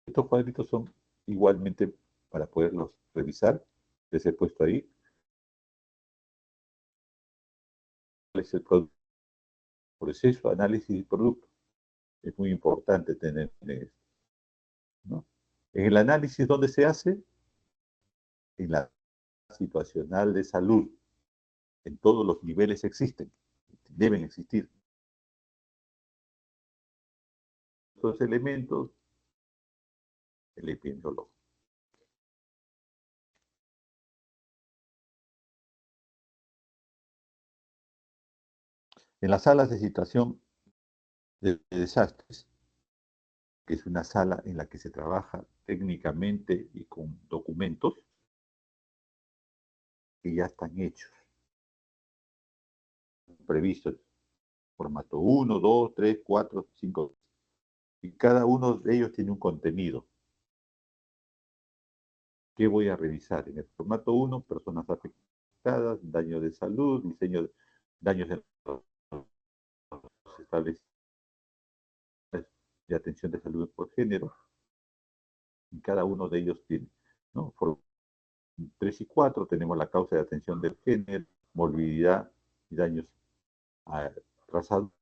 Speaker 1: Estos cuadritos son igualmente para poderlos revisar. Les he puesto ahí. ¿Cuál es el proceso, análisis y producto? Es muy importante tener esto, ¿no? En el análisis, ¿dónde se hace? En la situacional de salud. En todos los niveles existen, deben existir. Estos elementos, el epidemiólogo. En las salas de situación de desastres, que es una sala en la que se trabaja técnicamente y con documentos que ya están hechos, previstos, formato 1, 2, 3, 4, 5, y cada uno de ellos tiene un contenido. ¿Qué voy a revisar? En el formato 1, personas afectadas, daño de salud, diseño de daños de establecidos de atención de salud por género, y cada uno de ellos tiene, ¿no? 3 y 4 tenemos la causa de atención del género, morbilidad y daños a trazado.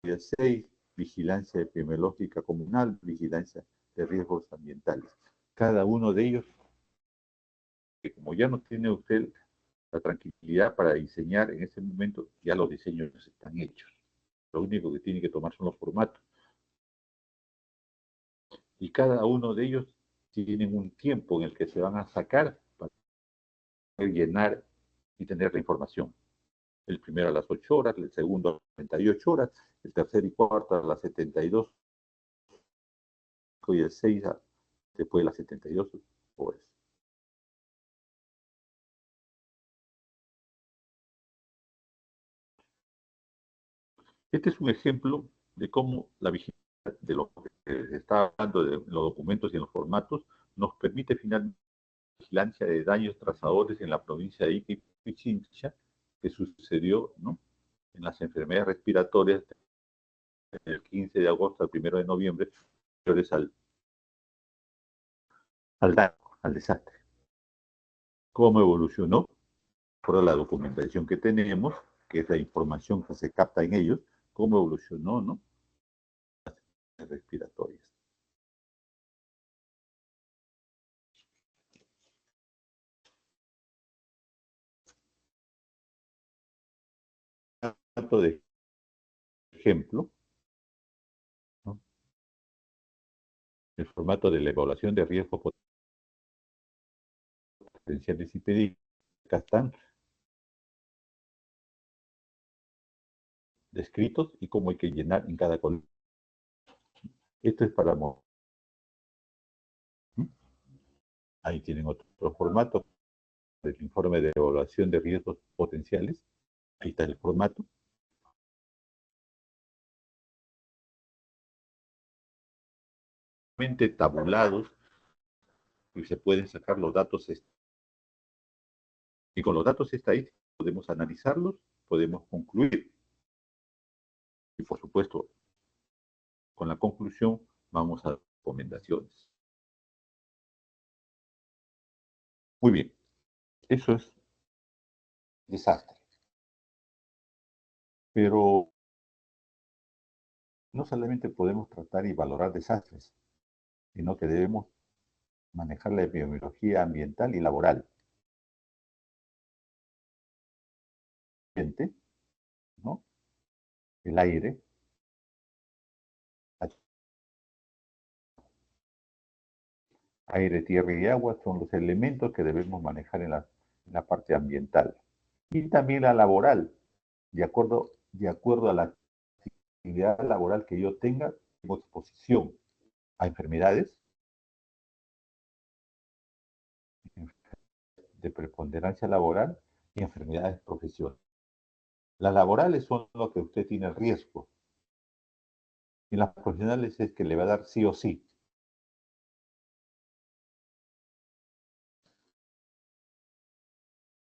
Speaker 1: 6, vigilancia epidemiológica comunal, vigilancia de riesgos ambientales. Cada uno de ellos, que como ya no tiene usted la tranquilidad para diseñar en ese momento, ya los diseños están hechos. Lo único que tiene que tomar son los formatos. Y cada uno de ellos tienen un tiempo en el que se van a sacar para llenar y tener la información. El primero a las 8 horas, el segundo a las 38 horas, el tercer y cuarto a las 72 y el 6 después de las 72 horas. Este es un ejemplo de cómo la vigilancia de lo que se está hablando de los documentos y en los formatos nos permite finalmente vigilancia de daños trazadores en la provincia de Ica y Pichincha, que sucedió, ¿no?, en las enfermedades respiratorias del 15 de agosto al 1 de noviembre, al desastre. ¿Cómo evolucionó? Por la documentación que tenemos, que es la información que se capta en ellos, cómo evolucionó, ¿no?, las respiratorias. De ejemplo, ¿no?, el formato de la evaluación de riesgos potenciales y pedidos. Acá están descritos y cómo hay que llenar en cada columna. Esto es para... Ahí tienen otro formato del informe de evaluación de riesgos potenciales. Ahí está el formato. Tabulados y se pueden sacar los datos. Y con los datos estadísticos podemos analizarlos, podemos concluir. Y por supuesto, con la conclusión vamos a recomendaciones. Muy bien, eso es desastre. Pero no solamente podemos tratar y valorar desastres, sino que debemos manejar la epidemiología ambiental y laboral. ¿No? El aire, aire, tierra y agua son los elementos que debemos manejar en la parte ambiental. Y también la laboral, de acuerdo a la actividad laboral que yo tenga, tengo exposición a enfermedades de preponderancia laboral y enfermedades profesionales. Las laborales son lo que usted tiene el riesgo. Y las profesionales es que le va a dar sí o sí.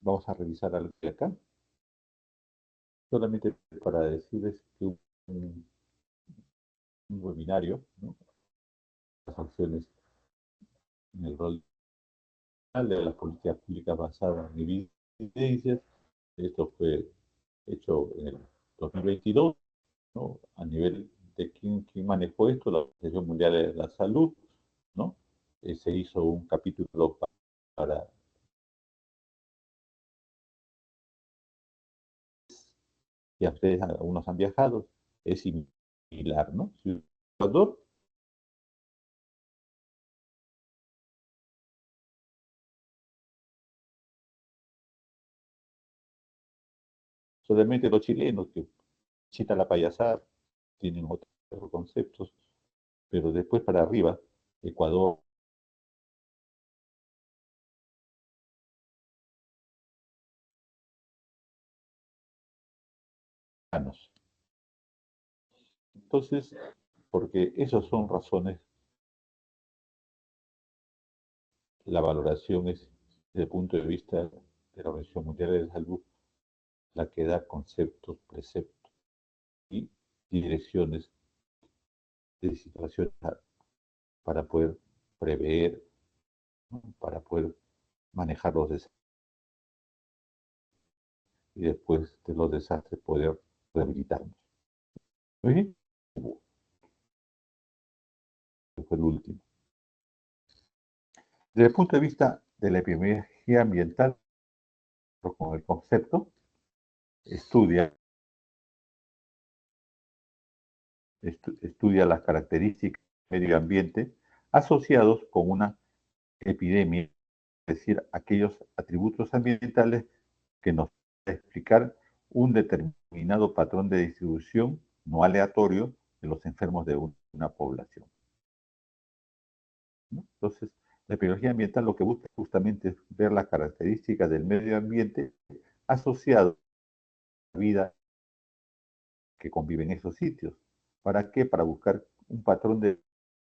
Speaker 1: Vamos a revisar algo de acá. Solamente para decirles que un webinario, ¿no? Las acciones en el rol de las políticas públicas basadas en evidencias. Esto fue hecho en el 2022, ¿no? A nivel de quién manejó esto, la Organización Mundial de la Salud, ¿no? Se hizo un capítulo para y a ustedes algunos han viajado, es similar, ¿no? Si un jugador solamente los chilenos que chita la payasada tienen otros conceptos, pero después para arriba, Ecuador, entonces, porque esas son razones, la valoración es desde el punto de vista de la Organización Mundial de la Salud, la que da conceptos, preceptos y direcciones de situaciones para poder prever, ¿no? Para poder manejar los desastres y después de los desastres poder rehabilitarnos. Muy bien. Fue el último. Desde el punto de vista de la epidemiología ambiental, con el concepto, estudia las características del medio ambiente asociados con una epidemia, es decir, aquellos atributos ambientales que nos van a explicar un determinado patrón de distribución no aleatorio de los enfermos de una población, ¿no? Entonces, la epidemiología ambiental lo que busca justamente es ver las características del medio ambiente asociado a la vida que convive en esos sitios. ¿Para qué? Para buscar un patrón de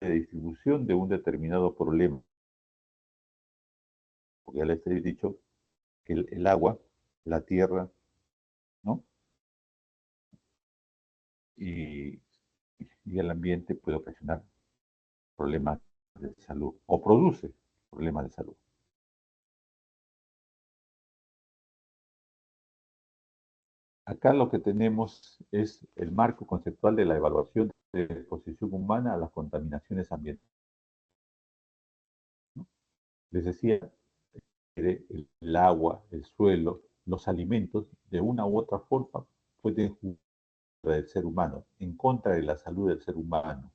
Speaker 1: distribución de un determinado problema. Porque ya les he dicho que el agua, la tierra, ¿no? Y el ambiente puede ocasionar problemas de salud o produce problemas de salud. Acá lo que tenemos es el marco conceptual de la evaluación de exposición humana a las contaminaciones ambientales, ¿no? Les decía que el agua, el suelo, los alimentos, de una u otra forma, pueden jugar del ser humano, en contra de la salud del ser humano.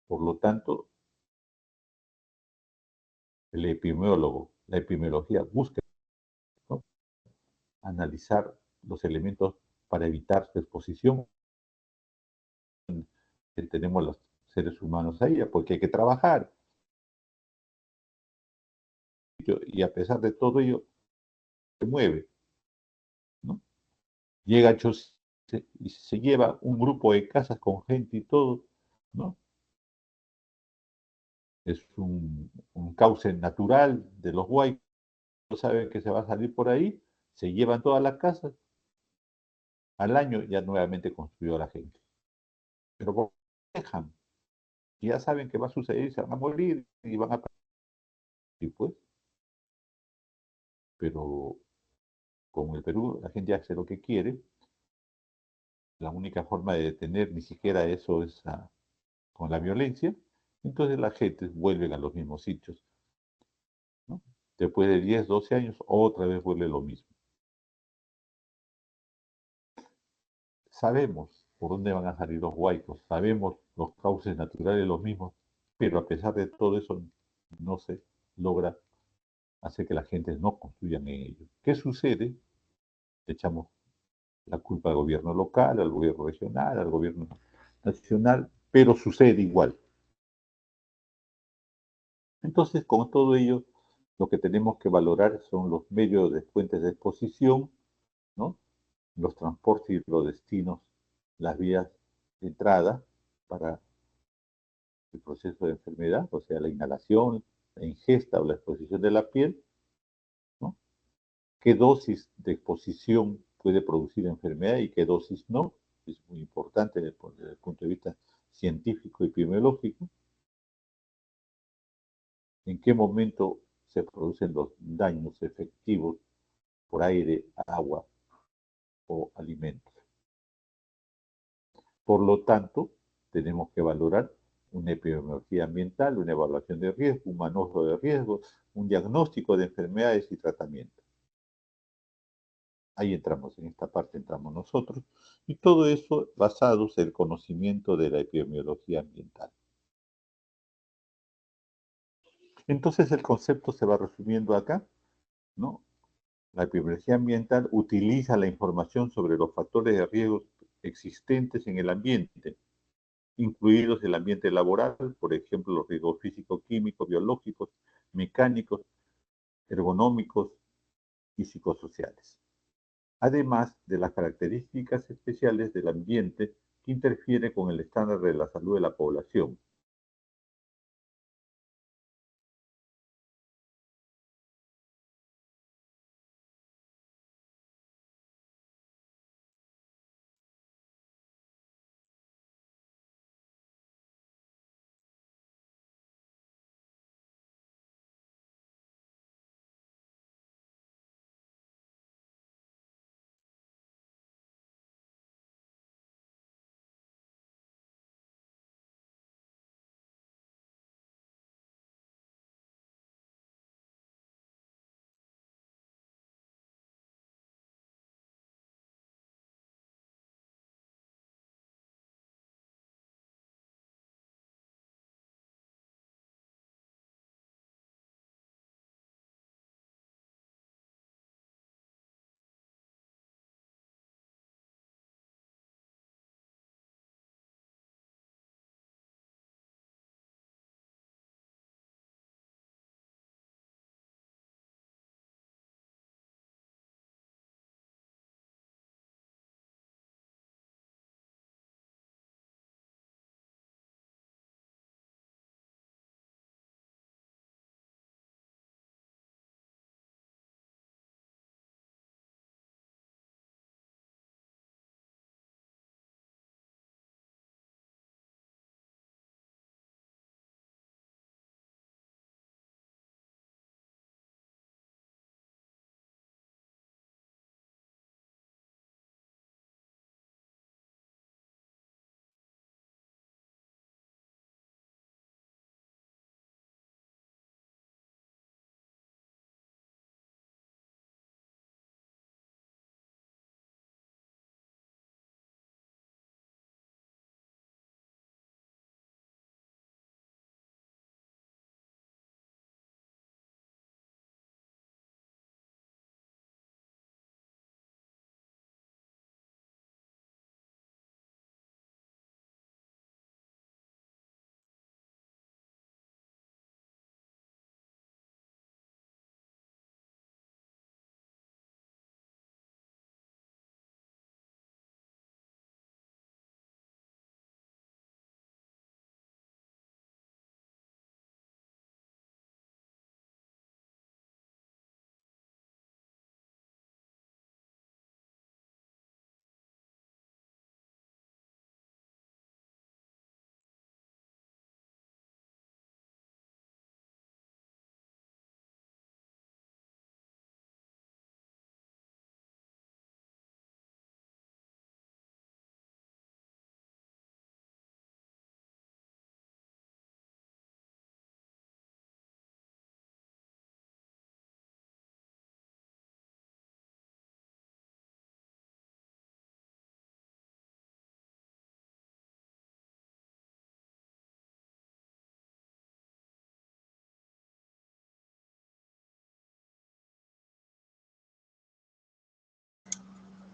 Speaker 1: Por lo tanto, el epidemiólogo, la epidemiología busca, ¿no?, analizar los elementos para evitar su exposición que tenemos los seres humanos a ella, porque hay que trabajar. Y a pesar de todo ello, se mueve, ¿no? Llega a Chosice y se lleva un grupo de casas con gente y todo, ¿no? Es un cauce natural de los huaycos, saben que se va a salir por ahí, se llevan todas las casas, al año ya nuevamente construyó la gente. Pero ¿por qué dejan? Ya saben que va a suceder, se van a morir y van a... Y pues, pero como el Perú, la gente hace lo que quiere, la única forma de detener ni siquiera eso es con la violencia, entonces la gente vuelve a los mismos sitios, ¿no? Después de 10, 12 años, otra vez vuelve lo mismo. Sabemos por dónde van a salir los huaicos, sabemos los cauces naturales los mismos, pero a pesar de todo eso no se logra hacer que la gente no construyan en ellos. ¿Qué sucede? Echamos la culpa al gobierno local, al gobierno regional, al gobierno nacional, pero sucede igual. Entonces, con todo ello, lo que tenemos que valorar son los medios de fuentes de exposición, ¿no? Los transportes y los destinos, las vías de entrada para el proceso de enfermedad, o sea, la inhalación, la ingesta o la exposición de la piel, ¿no? ¿Qué dosis de exposición puede producir enfermedad y qué dosis no? Es muy importante desde el punto de vista científico y epidemiológico. ¿En qué momento se producen los daños efectivos por aire, agua o alimentos? Por lo tanto, tenemos que valorar una epidemiología ambiental, una evaluación de riesgo, un manejo de riesgos, un diagnóstico de enfermedades y tratamiento. Ahí entramos, en esta parte entramos nosotros, y todo eso basados en el conocimiento de la epidemiología ambiental. Entonces el concepto se va resumiendo acá, ¿no? La epidemiología ambiental utiliza la información sobre los factores de riesgo existentes en el ambiente, incluidos el ambiente laboral, por ejemplo, los riesgos físicos, químicos, biológicos, mecánicos, ergonómicos y psicosociales, además de las características especiales del ambiente que interfieren con el estándar de la salud de la población.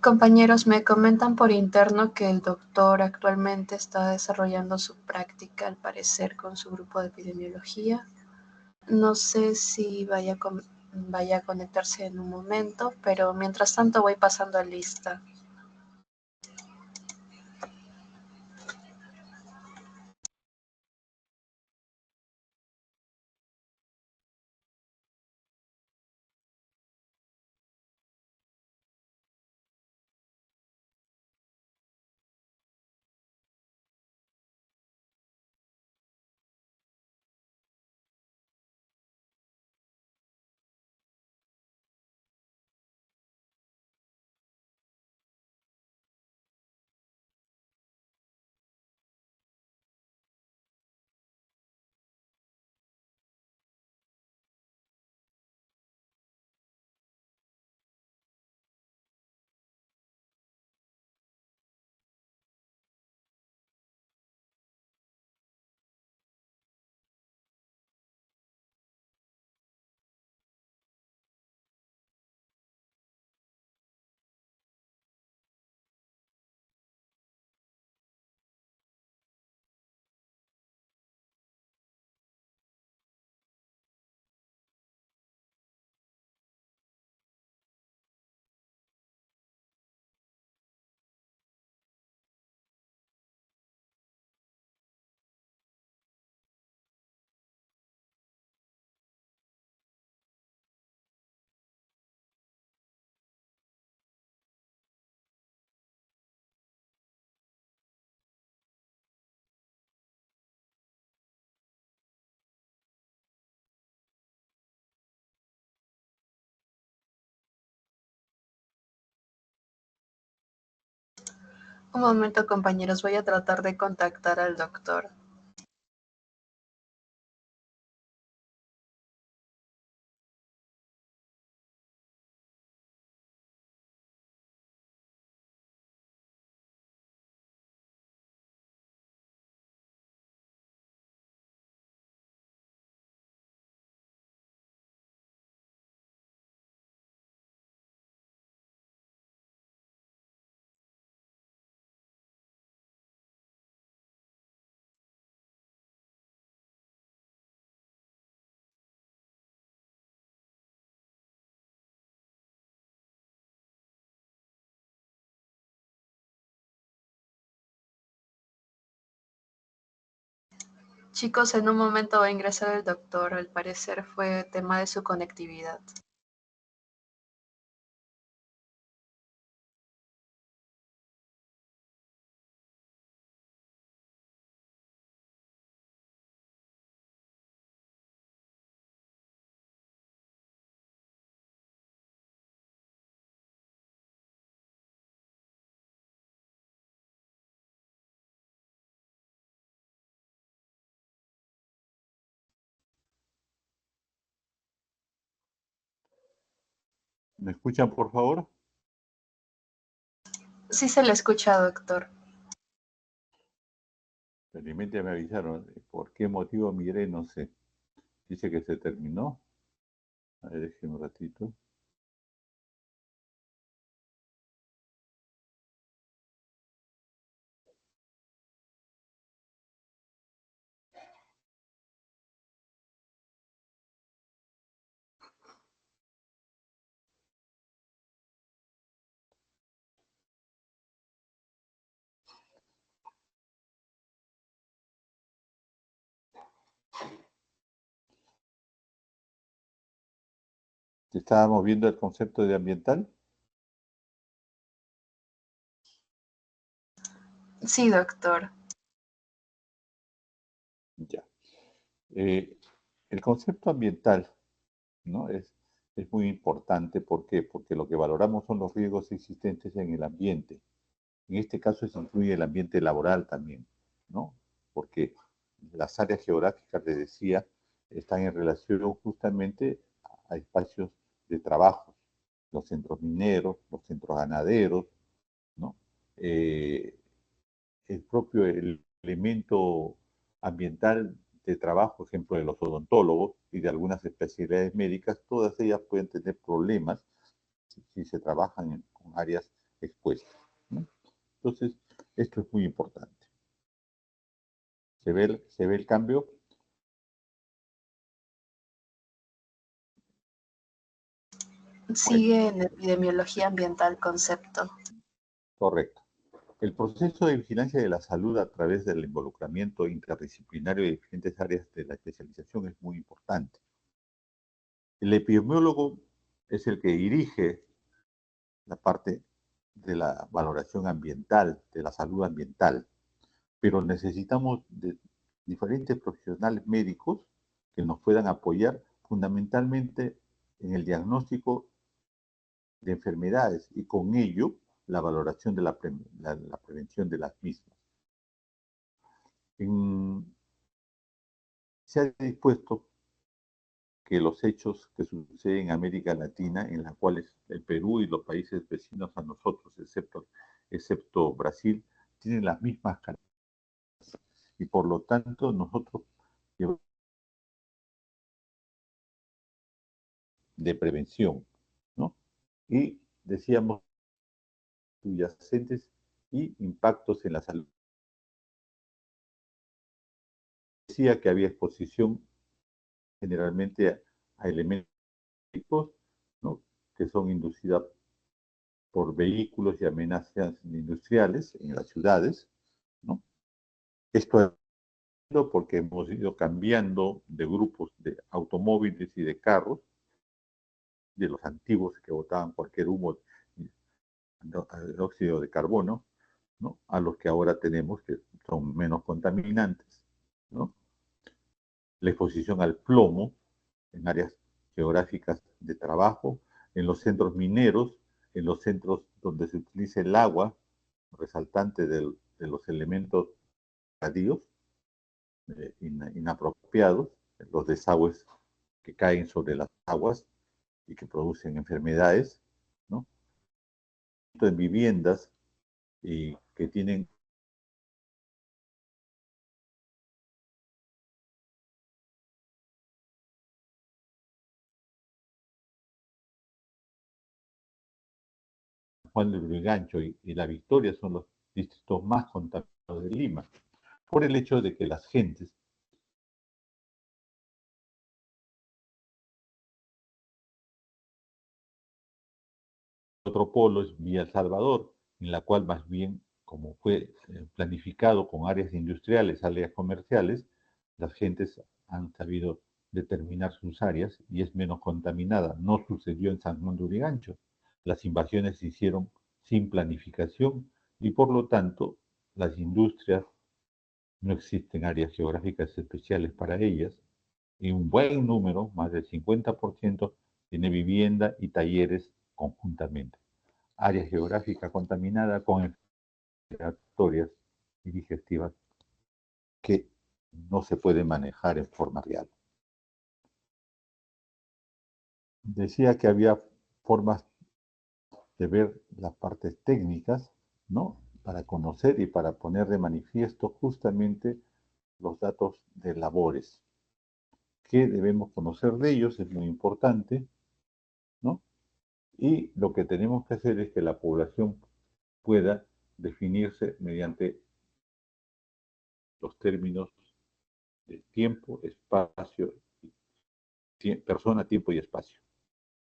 Speaker 2: Compañeros, me comentan por interno que el doctor actualmente está desarrollando su práctica, al parecer, con su grupo de epidemiología. No sé si vaya a conectarse en un momento, pero mientras tanto voy pasando lista. Un momento, compañeros, voy a tratar de contactar al doctor. Chicos, en un momento va a ingresar el doctor. Al parecer fue tema de su conectividad.
Speaker 1: ¿Me escuchan, por favor?
Speaker 2: Sí se le escucha, doctor.
Speaker 1: Felizmente me avisaron. ¿Por qué motivo miré? No sé. Dice que se terminó. A ver, déjeme un ratito. Estábamos viendo el concepto de ambiental.
Speaker 2: Sí, doctor.
Speaker 1: Ya. El concepto ambiental, ¿no? Es muy importante. ¿Por qué? Porque lo que valoramos son los riesgos existentes en el ambiente. En este caso se incluye el ambiente laboral también, ¿no? Porque las áreas geográficas, les decía, están en relación justamente a espacios de trabajo, los centros mineros, los centros ganaderos, ¿no? Eh, el propio elemento ambiental de trabajo, ejemplo, de los odontólogos y de algunas especialidades médicas, todas ellas pueden tener problemas si se trabajan con áreas expuestas, ¿no? Entonces, esto es muy importante. ¿Se ve el cambio? Bueno,
Speaker 2: Sigue en epidemiología ambiental concepto.
Speaker 1: correcto. El proceso de vigilancia de la salud a través del involucramiento interdisciplinario de diferentes áreas de la especialización es muy importante. El epidemiólogo es el que dirige la parte de la valoración ambiental, de la salud ambiental, pero necesitamos de diferentes profesionales médicos que nos puedan apoyar fundamentalmente en el diagnóstico de enfermedades y con ello la valoración de la prevención de las mismas. Se ha dispuesto que los hechos que suceden en América Latina, en las cuales el Perú y los países vecinos a nosotros, excepto Brasil, tienen las mismas características y por lo tanto nosotros de prevención, ¿no? Y decíamos subyacentes y impactos en la salud. Decía que había exposición generalmente a elementos, ¿no?, que son inducidas por vehículos y amenazas industriales en las ciudades, ¿no? Esto es porque hemos ido cambiando de grupos de automóviles y de carros, de los antiguos que botaban cualquier humo, el óxido de carbono, ¿no?, a los que ahora tenemos que son menos contaminantes, ¿no? La exposición al plomo en áreas geográficas de trabajo, en los centros mineros, en los centros donde se utiliza el agua, resaltante de los elementos radios inapropiados, los desagües que caen sobre las aguas y que producen enfermedades, ¿no? En viviendas y que tienen Juan de Lurigancho y La Victoria son los distritos más contaminados de Lima, por el hecho de que las gentes otro polo es Villa El Salvador, en la cual más bien, como fue planificado con áreas industriales, áreas comerciales, las gentes han sabido determinar sus áreas y es menos contaminada. No sucedió en San Juan de Urigancho. Las invasiones se hicieron sin planificación y por lo tanto las industrias no existen áreas geográficas especiales para ellas y un buen número, más del 50%, tiene vivienda y talleres conjuntamente. Área geográfica contaminada con enfermedades respiratorias y digestivas que no se puede manejar en forma real. Decía que había formas de ver las partes técnicas, ¿no?, para conocer y para poner de manifiesto justamente los datos de labores. ¿Qué debemos conocer de ellos? Es muy importante, ¿no? Y lo que tenemos que hacer es que la población pueda definirse mediante los términos de tiempo, espacio, persona, tiempo y espacio.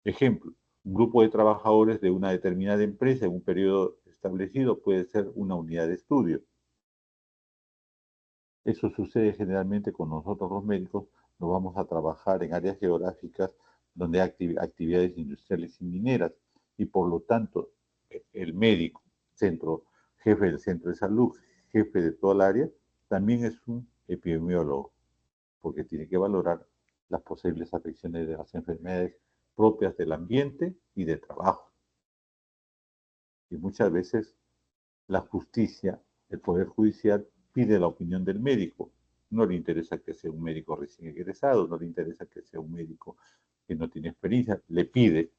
Speaker 1: Ejemplo, un grupo de trabajadores de una determinada empresa en un periodo establecido puede ser una unidad de estudio. Eso sucede generalmente con nosotros los médicos. Nos vamos a trabajar en áreas geográficas donde hay actividades industriales y mineras y por lo tanto el médico, jefe del centro de salud, jefe de toda el área, también es un epidemiólogo porque tiene que valorar las posibles afecciones de las enfermedades propias del ambiente y de trabajo. Y muchas veces la justicia, el Poder Judicial, pide la opinión del médico. No le interesa que sea un médico recién egresado, no le interesa que sea un médico que no tiene experiencia, le pide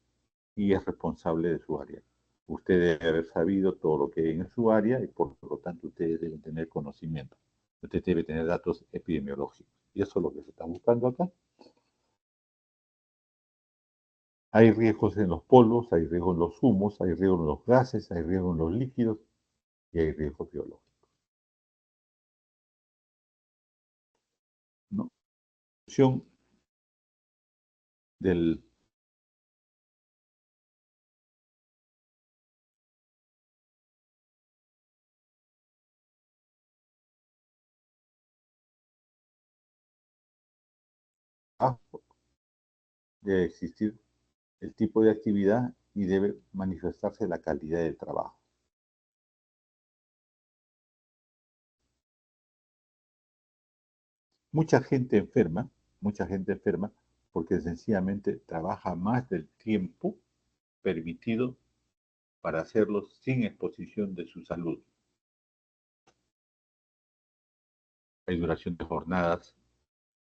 Speaker 1: y es responsable de su área. Usted debe haber sabido todo lo que hay en su área y por lo tanto ustedes deben tener conocimiento. Usted debe tener datos epidemiológicos. Y eso es lo que se está buscando acá. Hay riesgos en los polvos, hay riesgos en los humos, hay riesgos en los gases, hay riesgos en los líquidos y hay riesgos biológicos. ¿No? Del trabajo debe existir el tipo de actividad y debe manifestarse la calidad del trabajo. Mucha gente enferma porque sencillamente trabaja más del tiempo permitido para hacerlo sin exposición de su salud. Hay duración de jornadas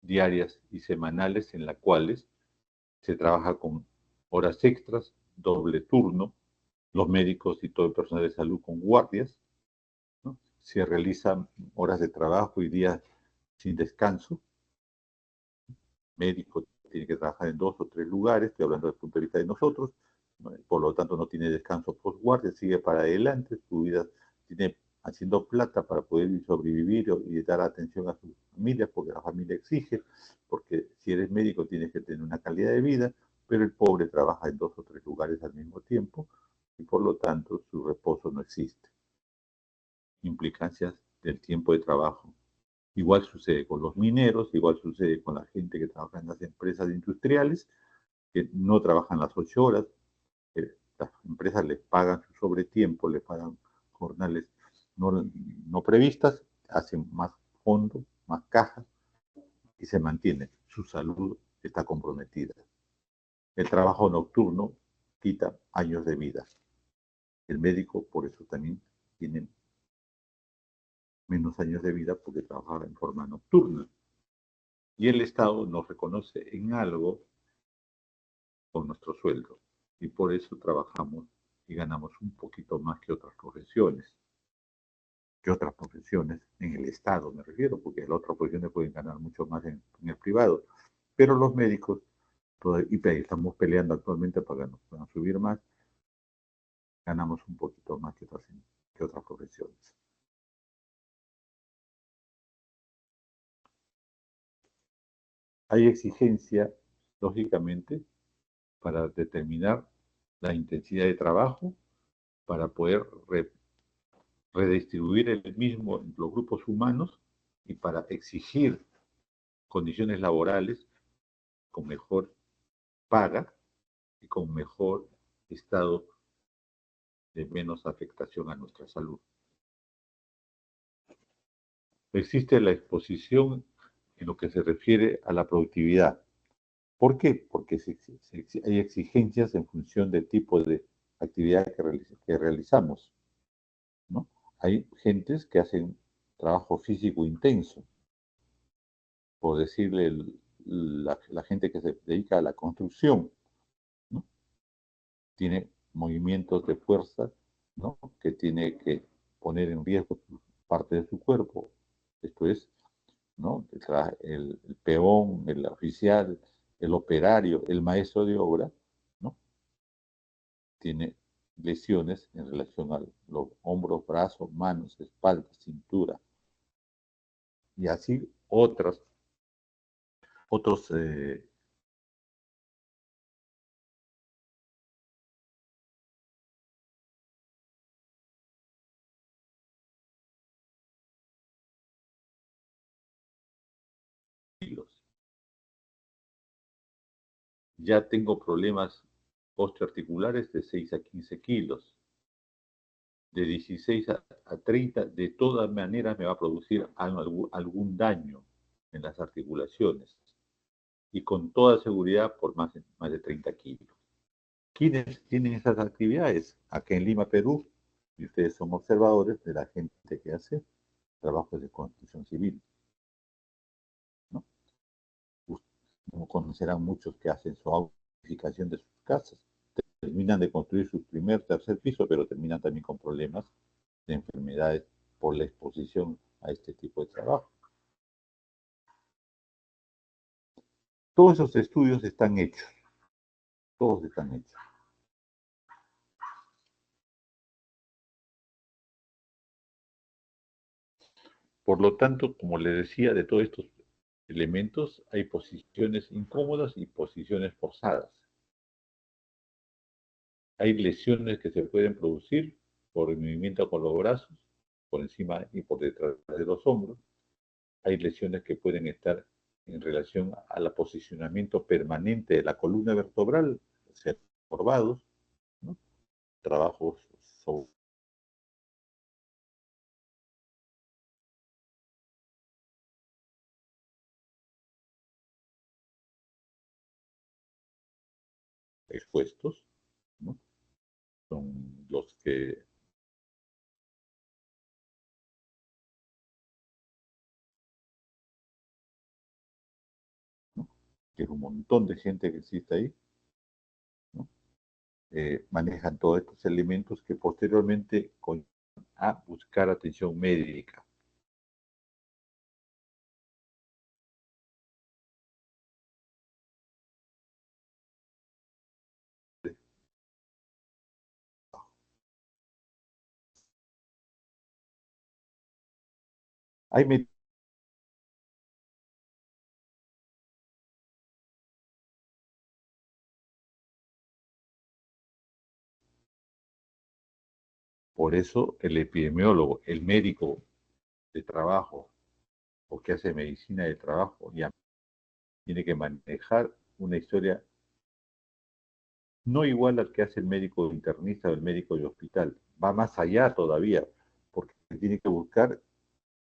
Speaker 1: diarias y semanales en las cuales se trabaja con horas extras, doble turno, los médicos y todo el personal de salud con guardias, ¿no? Se realizan horas de trabajo y días sin descanso. Médico tiene que trabajar en 2 o 3 lugares, estoy hablando desde el punto de vista de nosotros, ¿no? Por lo tanto no tiene descanso post guardia, sigue para adelante, su vida tiene haciendo plata para poder sobrevivir y dar atención a sus familias, porque la familia exige, porque si eres médico tienes que tener una calidad de vida, pero el pobre trabaja en 2 o 3 lugares al mismo tiempo y por lo tanto su reposo no existe. Implicancias del tiempo de trabajo. Igual sucede con los mineros, igual sucede con la gente que trabaja en las empresas industriales, que no trabajan las 8 horas, las empresas les pagan su sobretiempo, les pagan jornales no previstas, hacen más fondos, más cajas y se mantiene. Su salud está comprometida. El trabajo nocturno quita años de vida. El médico por eso también tiene menos años de vida porque trabaja en forma nocturna. Y el Estado nos reconoce en algo con nuestro sueldo. Y por eso trabajamos y ganamos un poquito más que otras profesiones. En el Estado me refiero, porque las otras profesiones pueden ganar mucho más en el privado. Pero los médicos, y estamos peleando actualmente para que nos puedan subir más, ganamos un poquito más que otras profesiones. Hay exigencia, lógicamente, para determinar la intensidad de trabajo, para poder redistribuir el mismo en los grupos humanos y para exigir condiciones laborales con mejor paga y con mejor estado de menos afectación a nuestra salud. Existe la exposición en lo que se refiere a la productividad. ¿Por qué? Porque hay exigencias en función del tipo de actividad que realizamos, ¿no? Hay gentes que hacen trabajo físico intenso, por decirle la gente que se dedica a la construcción, ¿no? Tiene movimientos de fuerza, ¿no? Que tiene que poner en riesgo parte de su cuerpo. Esto es, ¿no? El peón, el oficial, el operario, el maestro de obra, ¿no? Tiene lesiones en relación a los hombros, brazos, manos, espalda, cintura y así otros kilos. Ya tengo problemas osteoarticulares de 6 a 15 kilos. De 16 a 30, de todas maneras me va a producir algún daño en las articulaciones y con toda seguridad por más de 30 kilos. ¿Quiénes tienen esas actividades? Acá en Lima, Perú, y ustedes son observadores de la gente que hace trabajos de construcción civil, ¿no? No conocerán muchos que hacen su edificación de sus casas. Terminan de construir su tercer piso, pero terminan también con problemas de enfermedades por la exposición a este tipo de trabajo. Todos esos estudios están hechos. Todos están hechos. Por lo tanto, como les decía, de todos estos elementos hay posiciones incómodas y posiciones forzadas. Hay lesiones que se pueden producir por el movimiento con los brazos, por encima y por detrás de los hombros. Hay lesiones que pueden estar en relación al posicionamiento permanente de la columna vertebral, ser encorvados, ¿no? Trabajos sobre expuestos, ¿no? Son los ¿no? Que es un montón de gente que existe ahí, ¿no? Manejan todos estos elementos que posteriormente con a buscar atención médica. Hay por eso el epidemiólogo, el médico de trabajo o que hace medicina de trabajo, ya tiene que manejar una historia no igual al que hace el médico internista o el médico de hospital, va más allá todavía, porque tiene que buscar,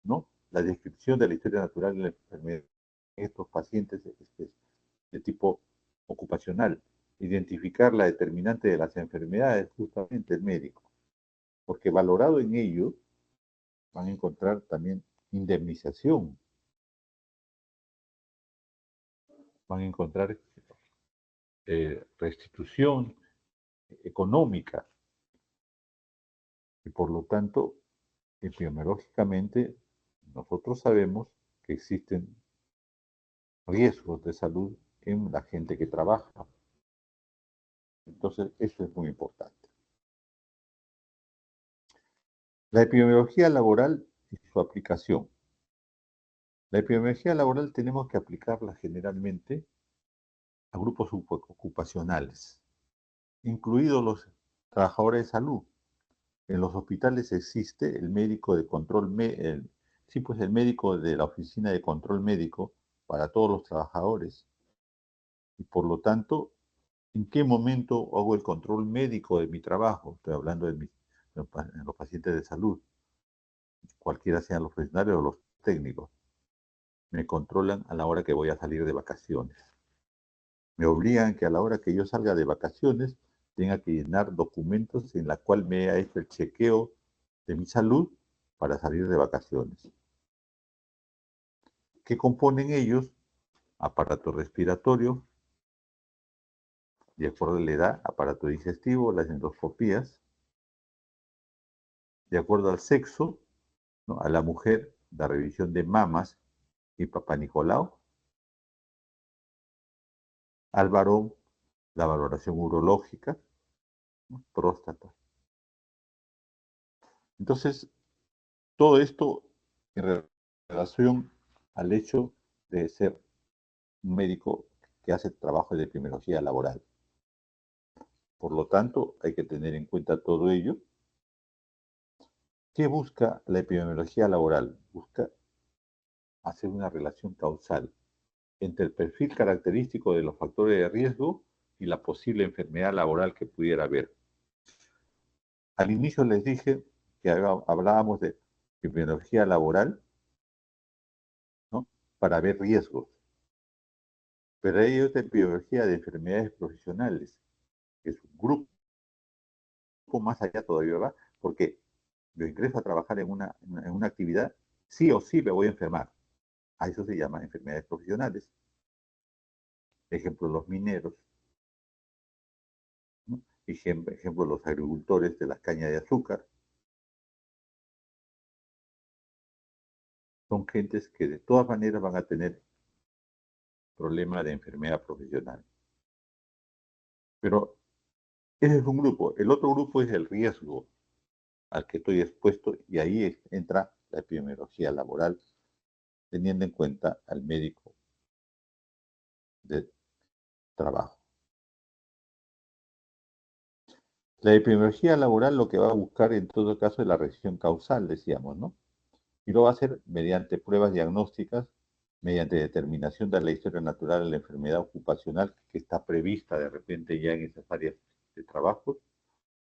Speaker 1: ¿no?, la descripción de la historia natural de la enfermedad en estos pacientes de tipo ocupacional, identificar la determinante de las enfermedades, justamente el médico, porque valorado en ello van a encontrar también indemnización, van a encontrar restitución económica, y por lo tanto, epidemiológicamente, nosotros sabemos que existen riesgos de salud en la gente que trabaja. Entonces, eso es muy importante. La epidemiología laboral y su aplicación. La epidemiología laboral tenemos que aplicarla generalmente a grupos ocupacionales, incluidos los trabajadores de salud. En los hospitales existe el médico de control, sí, pues el médico de la oficina de control médico para todos los trabajadores. Y por lo tanto, ¿en qué momento hago el control médico de mi trabajo? Estoy hablando de los pacientes de salud, cualquiera sean los profesionales o los técnicos. Me controlan a la hora que voy a salir de vacaciones. Me obligan que a la hora que yo salga de vacaciones tenga que llenar documentos en la cual me ha hecho el chequeo de mi salud para salir de vacaciones. ¿Qué componen ellos? Aparato respiratorio, de acuerdo a la edad, aparato digestivo, las endoscopías, de acuerdo al sexo, ¿no?, a la mujer, la revisión de mamas y papá Nicolau, al varón, la valoración urológica, ¿no?, próstata. Entonces, todo esto en relación al hecho de ser un médico que hace trabajo de epidemiología laboral. Por lo tanto, hay que tener en cuenta todo ello. ¿Qué busca la epidemiología laboral? Busca hacer una relación causal entre el perfil característico de los factores de riesgo y la posible enfermedad laboral que pudiera haber. Al inicio les dije que hablábamos de epidemiología laboral, ¿no?, para ver riesgos, pero hay otra epidemiología de enfermedades profesionales, que es un grupo más allá todavía, ¿va? Porque yo ingreso a trabajar en una actividad, sí o sí me voy a enfermar. A eso se llama enfermedades profesionales. Ejemplo, los mineros, ¿no? Ejemplo, los agricultores de las cañas de azúcar. Son gentes que de todas maneras van a tener problemas de enfermedad profesional. Pero ese es un grupo. El otro grupo es el riesgo al que estoy expuesto y ahí entra la epidemiología laboral, teniendo en cuenta al médico de trabajo. La epidemiología laboral lo que va a buscar en todo caso es la relación causal, decíamos, ¿no? Y lo va a hacer mediante pruebas diagnósticas, mediante determinación de la historia natural de la enfermedad ocupacional que está prevista de repente ya en esas áreas de trabajo,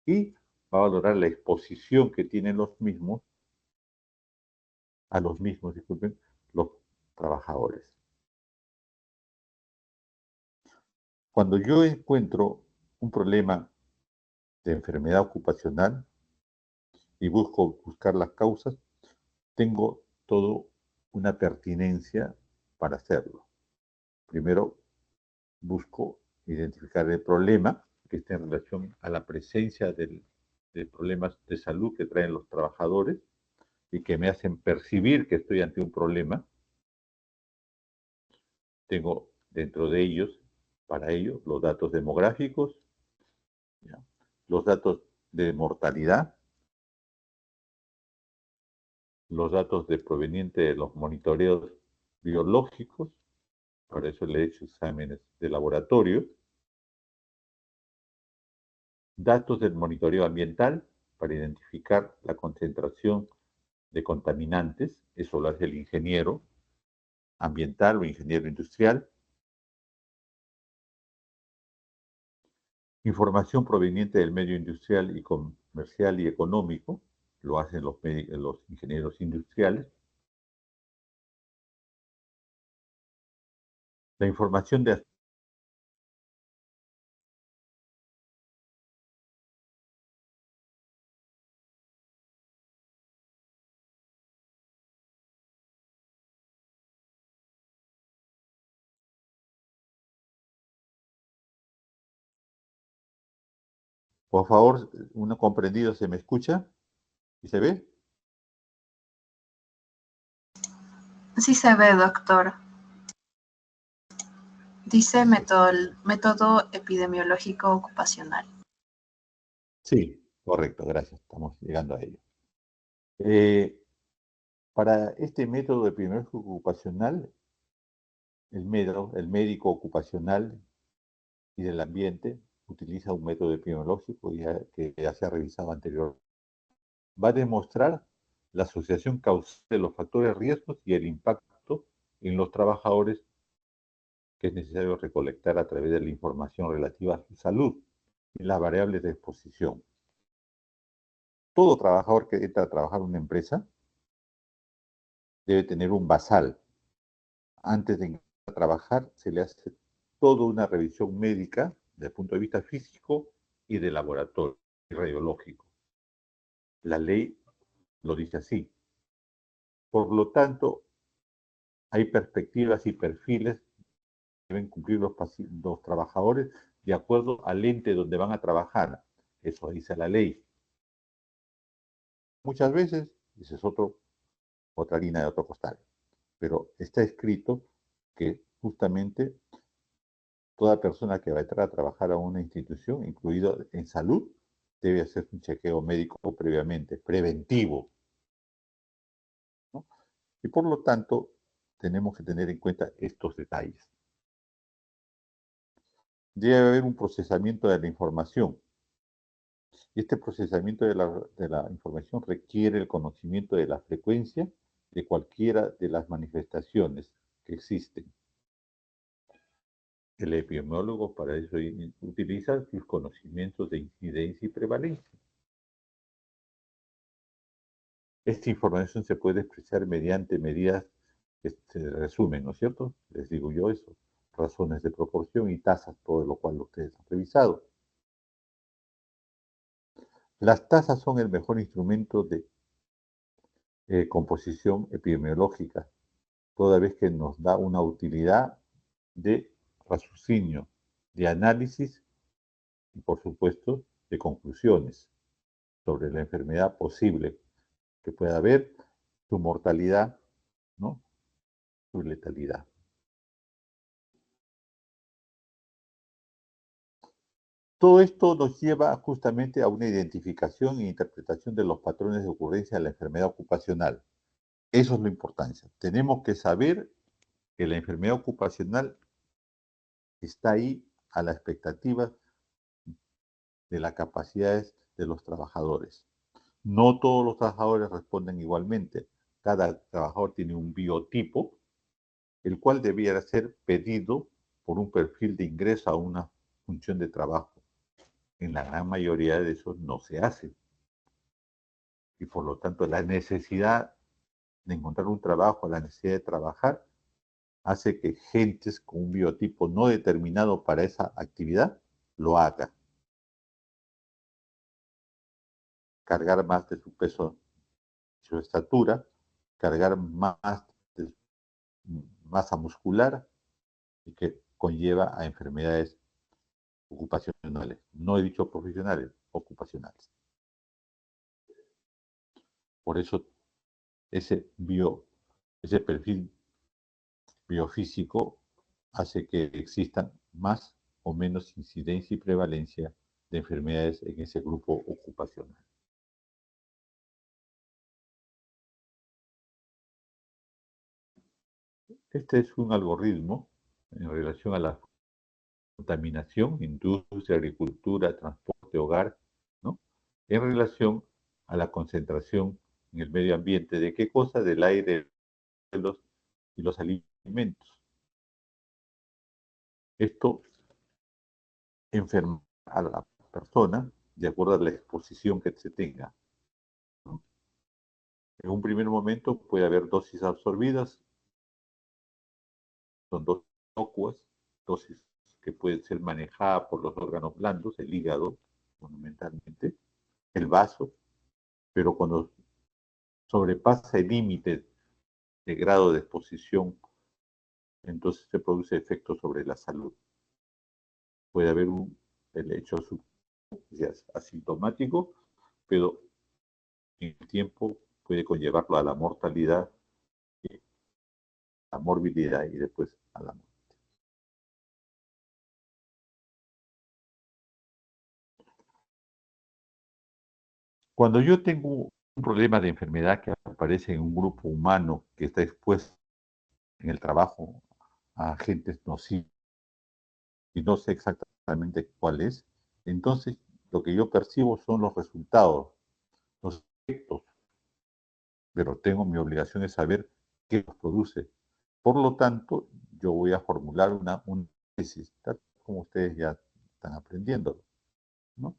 Speaker 1: y va a valorar la exposición que tienen disculpen, los trabajadores. Cuando yo encuentro un problema de enfermedad ocupacional y buscar las causas, tengo toda una pertinencia para hacerlo. Primero, busco identificar el problema que está en relación a la presencia de problemas de salud que traen los trabajadores y que me hacen percibir que estoy ante un problema. Tengo dentro de ellos, para ello, los datos demográficos, ¿ya? Los datos de mortalidad, los datos provenientes de los monitoreos biológicos, para eso le he hecho exámenes de laboratorio, datos del monitoreo ambiental, para identificar la concentración de contaminantes, eso lo hace el ingeniero ambiental o ingeniero industrial, información proveniente del medio industrial y comercial y económico, lo hacen los ingenieros industriales, la información de... Por favor, uno comprendido, ¿se me escucha y se ve?
Speaker 2: Sí se ve, doctor. Dice método epidemiológico ocupacional.
Speaker 1: Sí, correcto, gracias, estamos llegando a ello. Para este método epidemiológico ocupacional, el médico ocupacional y del ambiente utiliza un método epidemiológico que ya se ha revisado anteriormente. Va a demostrar la asociación causal de los factores riesgos y el impacto en los trabajadores que es necesario recolectar a través de la información relativa a su salud y las variables de exposición. Todo trabajador que entra a trabajar en una empresa debe tener un basal. Antes de entrar a trabajar se le hace toda una revisión médica desde el punto de vista físico y de laboratorio y radiológico. La ley lo dice así. Por lo tanto, hay perspectivas y perfiles que deben cumplir los trabajadores de acuerdo al ente donde van a trabajar. Eso dice la ley. Muchas veces, ese es otra harina de otro costal, pero está escrito que justamente toda persona que va a entrar a trabajar a una institución, incluido en salud, debe hacer un chequeo médico previamente, preventivo, ¿no? Y por lo tanto, tenemos que tener en cuenta estos detalles. Debe haber un procesamiento de la información. Y este procesamiento de la información requiere el conocimiento de la frecuencia de cualquiera de las manifestaciones que existen. El epidemiólogo para eso utiliza sus conocimientos de incidencia y prevalencia. Esta información se puede expresar mediante medidas que se resumen, ¿no es cierto? Les digo yo eso, razones de proporción y tasas, todo lo cual ustedes han revisado. Las tasas son el mejor instrumento de composición epidemiológica, toda vez que nos da una utilidad de raciocinio, de análisis y, por supuesto, de conclusiones sobre la enfermedad posible que pueda haber, su mortalidad, ¿no? Su letalidad. Todo esto nos lleva justamente a una identificación e interpretación de los patrones de ocurrencia de la enfermedad ocupacional. Eso es lo importante. Tenemos que saber que la enfermedad ocupacional está ahí a la expectativa de las capacidades de los trabajadores. No todos los trabajadores responden igualmente. Cada trabajador tiene un biotipo, el cual debiera ser pedido por un perfil de ingreso a una función de trabajo. En la gran mayoría de esos no se hace. Y por lo tanto, la necesidad de encontrar un trabajo, la necesidad de trabajar, hace que gentes con un biotipo no determinado para esa actividad lo haga. Cargar más de su peso, su estatura, cargar más de masa muscular y que conlleva a enfermedades ocupacionales. No he dicho profesionales, ocupacionales. Por eso ese perfil biofísico hace que existan más o menos incidencia y prevalencia de enfermedades en ese grupo ocupacional. Este es un algoritmo en relación a la contaminación, industria, agricultura, transporte, hogar, ¿no? En relación a la concentración en el medio ambiente de qué cosa, del aire y los alimentos. Esto enferma a la persona de acuerdo a la exposición que se tenga, ¿no? En un primer momento puede haber dosis absorbidas, son dosis inocuas, dosis que pueden ser manejadas por los órganos blandos, el hígado, fundamentalmente, el vaso, pero cuando sobrepasa el límite de grado de exposición, entonces se produce efecto sobre la salud. Puede haber el hecho asintomático, pero en el tiempo puede conllevarlo a la mortalidad, a la morbilidad y después a la muerte. Cuando yo tengo un problema de enfermedad que aparece en un grupo humano que está expuesto en el trabajo a agentes nocivos y no sé exactamente cuál es, entonces lo que yo percibo son los resultados, los efectos, pero tengo mi obligación de saber qué los produce. Por lo tanto, yo voy a formular una tesis, tal como ustedes ya están aprendiendo, ¿no?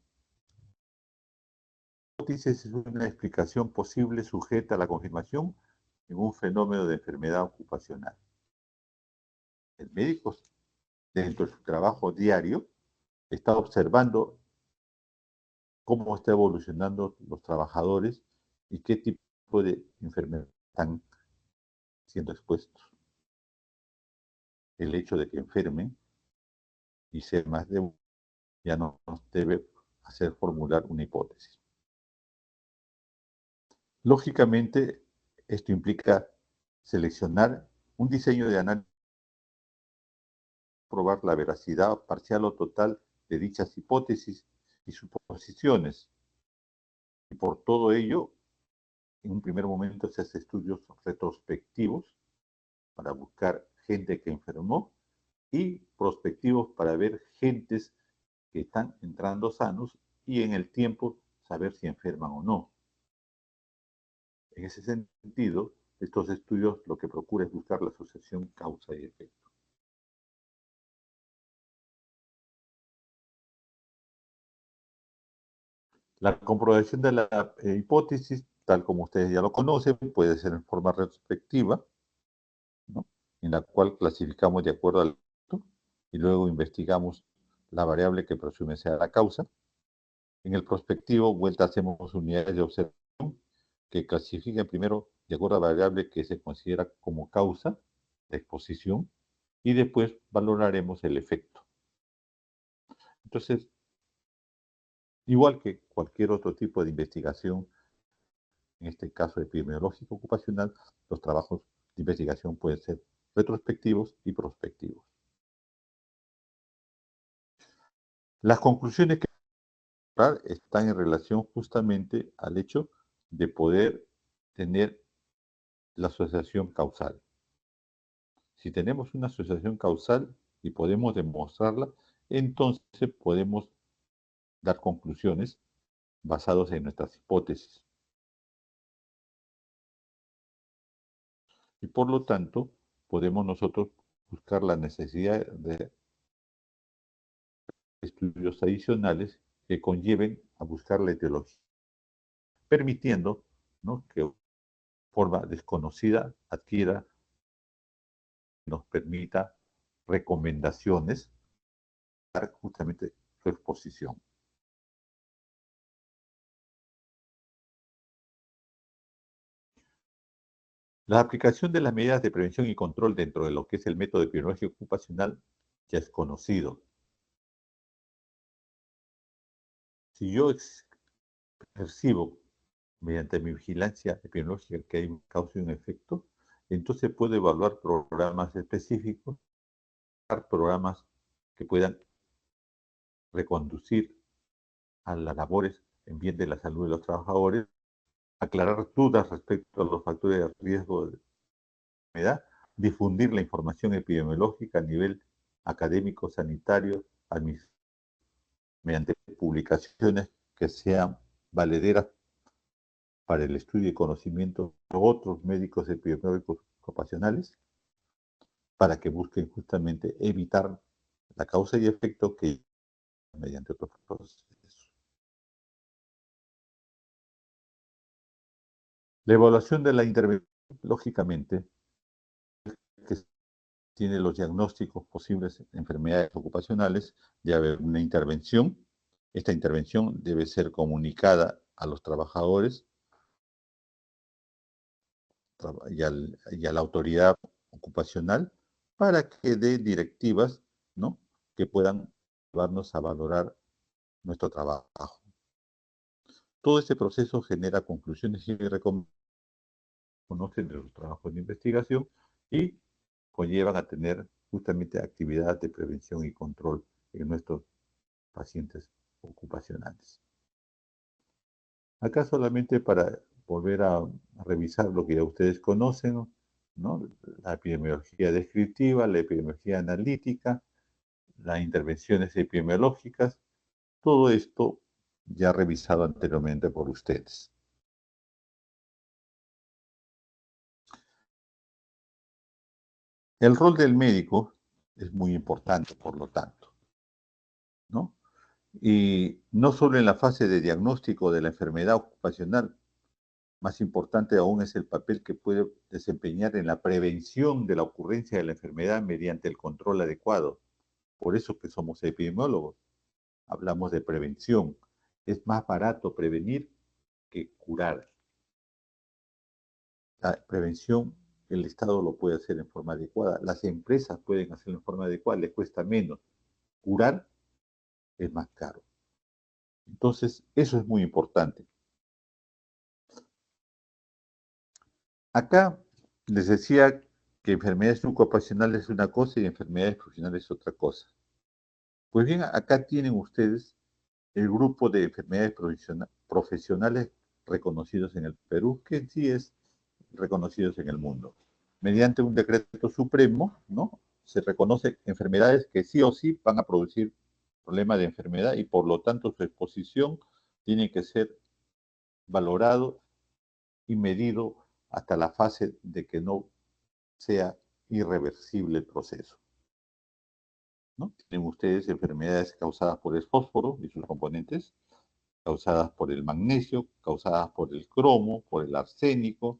Speaker 1: La hipótesis es una explicación posible sujeta a la confirmación en un fenómeno de enfermedad ocupacional. El médico, dentro de su trabajo diario, está observando cómo está evolucionando los trabajadores y qué tipo de enfermedades están siendo expuestos. El hecho de que enfermen y ser más de ya no nos debe hacer formular una hipótesis. Lógicamente, esto implica seleccionar un diseño de análisis, probar la veracidad parcial o total de dichas hipótesis y suposiciones. Y por todo ello, en un primer momento se hace estudios retrospectivos para buscar gente que enfermó y prospectivos para ver gentes que están entrando sanos y en el tiempo saber si enferman o no. En ese sentido, estos estudios lo que procura es buscar la asociación causa y efecto. La comprobación de la hipótesis, tal como ustedes ya lo conocen, puede ser en forma retrospectiva, ¿no? En la cual clasificamos de acuerdo al efecto y luego investigamos la variable que presume sea la causa. En el prospectivo, vuelta hacemos unidades de observación que clasifican primero de acuerdo a la variable que se considera como causa de exposición y después valoraremos el efecto. Entonces, igual que cualquier otro tipo de investigación, en este caso epidemiológico ocupacional, los trabajos de investigación pueden ser retrospectivos y prospectivos. Las conclusiones que están en relación justamente al hecho de poder tener la asociación causal. Si tenemos una asociación causal y podemos demostrarla, entonces podemos dar conclusiones basadas en nuestras hipótesis. Y por lo tanto, podemos nosotros buscar la necesidad de estudios adicionales que conlleven a buscar la etiología, permitiendo, ¿no?, que forma desconocida adquiera, nos permita recomendaciones para justamente su exposición. La aplicación de las medidas de prevención y control dentro de lo que es el método epidemiológico ocupacional ya es conocido. Si yo percibo mediante mi vigilancia epidemiológica que hay un causa y un efecto, entonces puedo evaluar programas específicos, programas que puedan reconducir a las labores en bien de la salud de los trabajadores, aclarar dudas respecto a los factores de riesgo de enfermedad, difundir la información epidemiológica a nivel académico, sanitario, administrativo, mediante publicaciones que sean valederas para el estudio y conocimiento de otros médicos epidemiólogos ocupacionales, para que busquen justamente evitar la causa y efecto que mediante otros procesos. La evaluación de la intervención, lógicamente, que tiene los diagnósticos posibles de enfermedades ocupacionales, debe haber una intervención. Esta intervención debe ser comunicada a los trabajadores y a la autoridad ocupacional para que dé directivas, ¿no?, que puedan llevarnos a valorar nuestro trabajo. Todo este proceso genera conclusiones y recomendaciones de los trabajos de investigación y conllevan a tener justamente actividades de prevención y control en nuestros pacientes ocupacionales. Acá solamente para volver a revisar lo que ya ustedes conocen, ¿no?, la epidemiología descriptiva, la epidemiología analítica, las intervenciones epidemiológicas, todo esto ya revisado anteriormente por ustedes. El rol del médico es muy importante, por lo tanto, ¿no? Y no solo en la fase de diagnóstico de la enfermedad ocupacional, más importante aún es el papel que puede desempeñar en la prevención de la ocurrencia de la enfermedad mediante el control adecuado. Por eso que somos epidemiólogos, hablamos de prevención. Es más barato prevenir que curar. La prevención, el Estado lo puede hacer en forma adecuada, las empresas pueden hacerlo en forma adecuada, les cuesta menos. Curar es más caro. Entonces, eso es muy importante. Acá les decía que enfermedades ocupacionales es una cosa y enfermedades profesionales es otra cosa. Pues bien, acá tienen ustedes el grupo de enfermedades profesionales reconocidos en el Perú, que en sí es reconocidos en el mundo. Mediante un decreto supremo, ¿no?, se reconoce enfermedades que sí o sí van a producir problemas de enfermedad y por lo tanto su exposición tiene que ser valorado y medido hasta la fase de que no sea irreversible el proceso, ¿no? Tienen ustedes enfermedades causadas por el fósforo y sus componentes, causadas por el magnesio, causadas por el cromo, por el arsénico,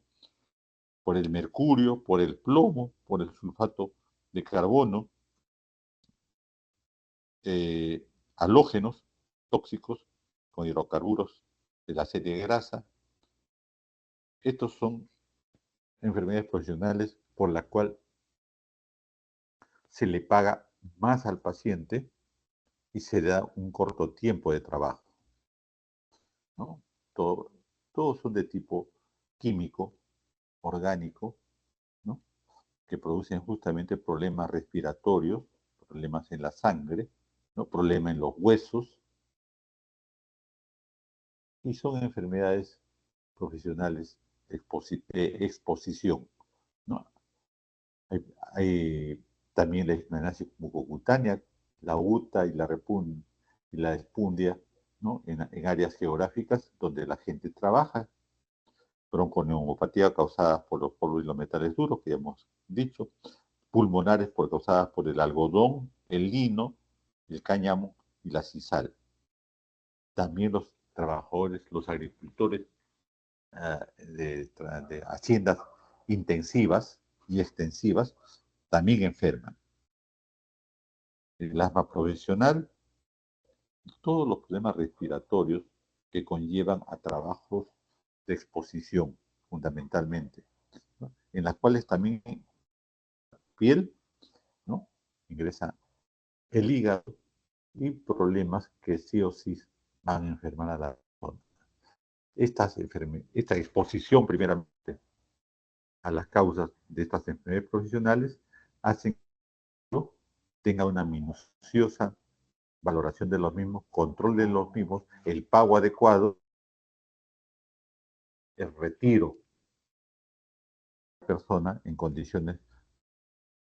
Speaker 1: por el mercurio, por el plomo, por el sulfato de carbono, halógenos tóxicos con hidrocarburos de la serie de grasa. Estos son enfermedades profesionales por la cual se le paga más al paciente y se da un corto tiempo de trabajo, ¿no? Todos son de tipo químico, orgánico, ¿no?, que producen justamente problemas respiratorios, problemas en la sangre, ¿no? Problema en los huesos, y son enfermedades profesionales de exposición, ¿no? Hay también la esclerosis mucocutánea, la UTA y y la espundia, ¿no? En áreas geográficas donde la gente trabaja, bronconeuropatía causada por los polvos y los metales duros, que ya hemos dicho, pulmonares causadas por el algodón, el lino, el cáñamo y la sisal. También los trabajadores, los agricultores de haciendas intensivas y extensivas también enferman. El asma profesional, todos los problemas respiratorios que conllevan a trabajos de exposición, fundamentalmente, ¿no? En las cuales también piel, ¿no? Ingresa el hígado y problemas que sí o sí van a enfermar a la persona. Esta exposición, primeramente, a las causas de estas enfermedades profesionales hacen que tenga una minuciosa valoración de los mismos, control de los mismos, el pago adecuado, el retiro de la persona en condiciones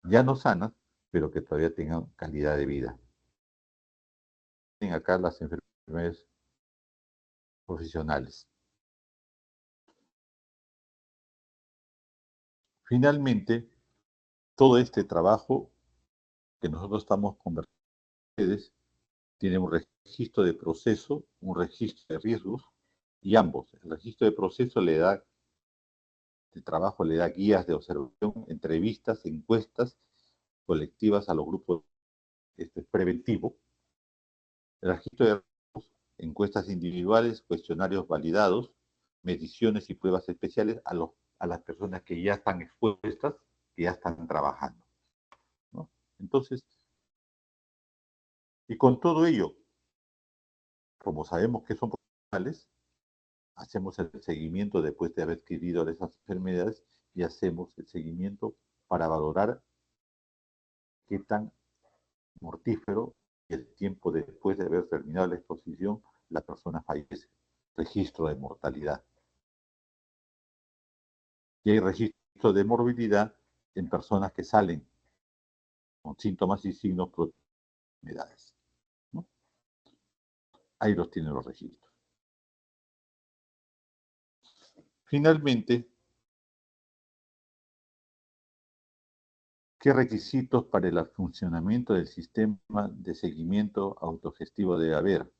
Speaker 1: ya no sanas, pero que todavía tengan calidad de vida. Tienen acá las enfermedades profesionales. Finalmente, todo este trabajo que nosotros estamos conversando con ustedes tiene un registro de proceso, un registro de riesgos, y ambos. El registro de proceso de trabajo le da guías de observación, entrevistas, encuestas colectivas a los grupos. Esto es preventivo. El registro de riesgos, encuestas individuales, cuestionarios validados, mediciones y pruebas especiales a las personas que ya están expuestas, que ya están trabajando, ¿no? Entonces, y con todo ello, como sabemos que son profesionales, hacemos el seguimiento después de haber adquirido esas enfermedades y hacemos el seguimiento para valorar qué tan mortífero y el tiempo después de haber terminado la exposición la persona fallece. Registro de mortalidad. Y hay registro de morbilidad en personas que salen con síntomas y signos de enfermedades, ¿no? Ahí los tienen los registros. Finalmente, ¿qué requisitos para el funcionamiento del sistema de seguimiento autogestivo debe haber?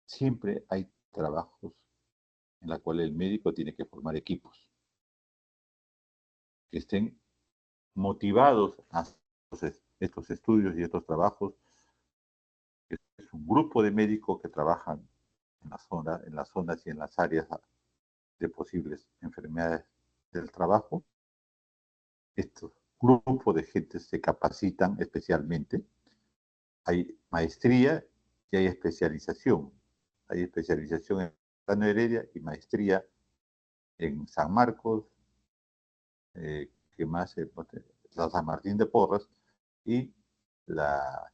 Speaker 1: Siempre hay trabajos en los cuales el médico tiene que formar equipos que estén motivados a estos estudios y estos trabajos. Es un grupo de médicos que trabajan en las zonas y en las áreas de posibles enfermedades del trabajo. Estos grupos de gente se capacitan especialmente. Hay maestría y hay especialización. Hay especialización en Plano Heredia y maestría en San Marcos, que más la San Martín de Porras y la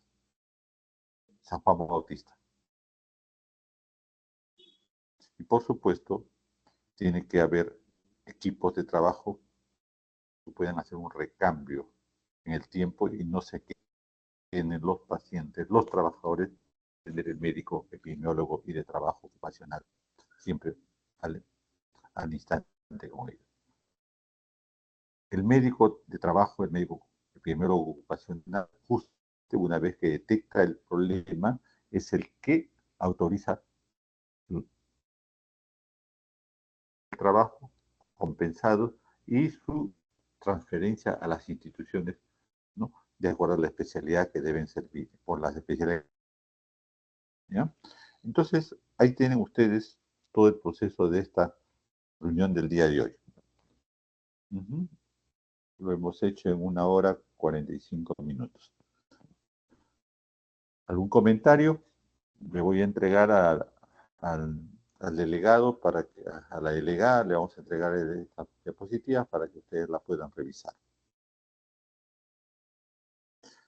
Speaker 1: San Juan Bautista. Y por supuesto, tiene que haber equipos de trabajo que puedan hacer un recambio en el tiempo y no se queden los pacientes, los trabajadores, el médico, epidemiólogo y de trabajo ocupacional, siempre al instante con ellos. El médico de trabajo, el médico epidemiólogo ocupacional, justo una vez que detecta el problema, es el que autoriza el trabajo compensado y su transferencia a las instituciones, ¿no? De acuerdo a la especialidad que deben servir, por las especialidades, ¿ya? Entonces, ahí tienen ustedes todo el proceso de esta reunión del día de hoy. Lo hemos hecho en 1 hora 45 minutos. ¿Algún comentario? Le voy a entregar al delegado, a la delegada, le vamos a entregar esta diapositiva para que ustedes la puedan revisar.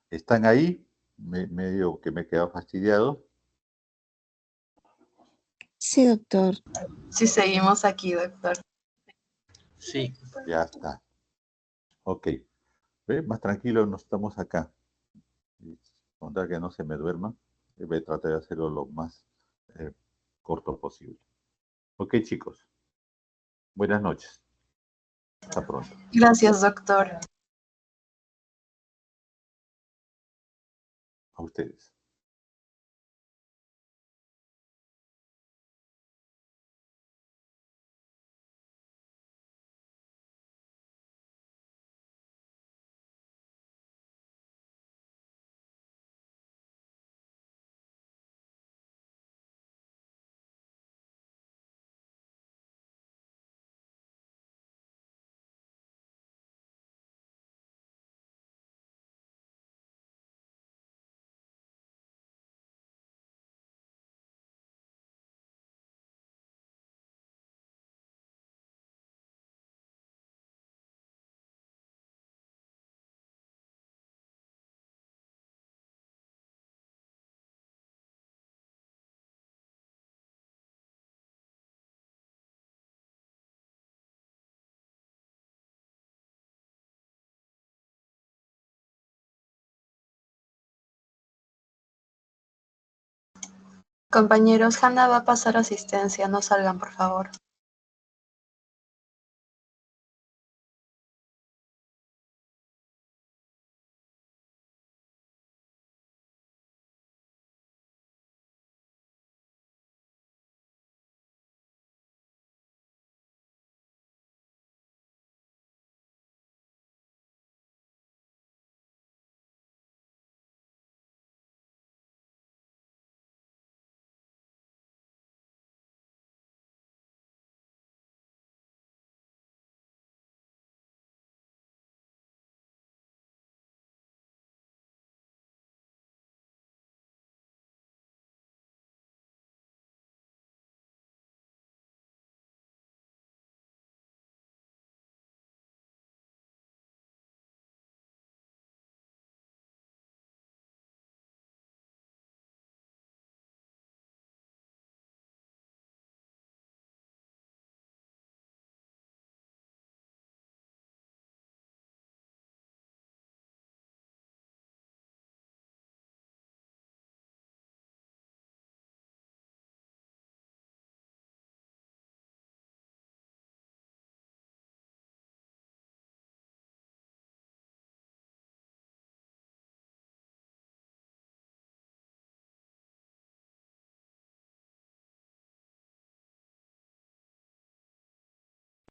Speaker 1: ¿Están ahí? medio que me he quedado fastidiado.
Speaker 3: Sí, doctor.
Speaker 2: Sí, seguimos aquí, doctor.
Speaker 4: Sí.
Speaker 1: Ya está. Ok. ¿Ve? Más tranquilo no estamos acá. Contar que no se me duerma. Voy a tratar de hacerlo lo más corto posible. Ok, chicos. Buenas noches. Hasta pronto.
Speaker 2: Gracias, doctor.
Speaker 1: A ustedes.
Speaker 2: Compañeros, Hanna va a pasar asistencia. No salgan, por favor.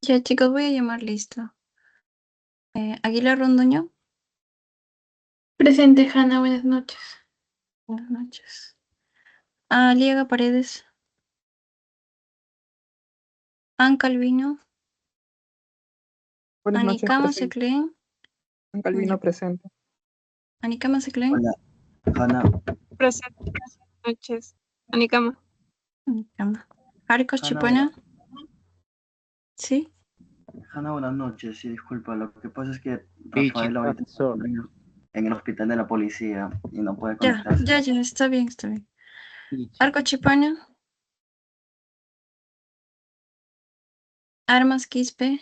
Speaker 3: Ya, chicos, voy a llamar lista. Aguilar Rondoño.
Speaker 5: Presente, Hanna, buenas noches.
Speaker 3: Buenas noches. Aliaga Paredes. An Calvino.
Speaker 6: Buenas noches,
Speaker 3: Anicama
Speaker 6: presente.
Speaker 3: Seclen.
Speaker 6: Juan Calvino presente.
Speaker 3: Anicama Seclen.
Speaker 4: Hola, Hanna.
Speaker 5: Presente, buenas noches. Anicama.
Speaker 3: Anicama. Arcos
Speaker 4: Hanna,
Speaker 3: Chipona. Sí.
Speaker 4: Hanna, buenas noches. Sí, disculpa. Lo que pasa es que
Speaker 7: Sí,
Speaker 4: Rafael ahorita
Speaker 7: chicos,
Speaker 4: está en el hospital de la policía y no puede
Speaker 3: Ya,
Speaker 4: conectarse.
Speaker 3: ya, está bien, está bien.
Speaker 7: sí,
Speaker 3: Arco Chipona. Armas Quispe.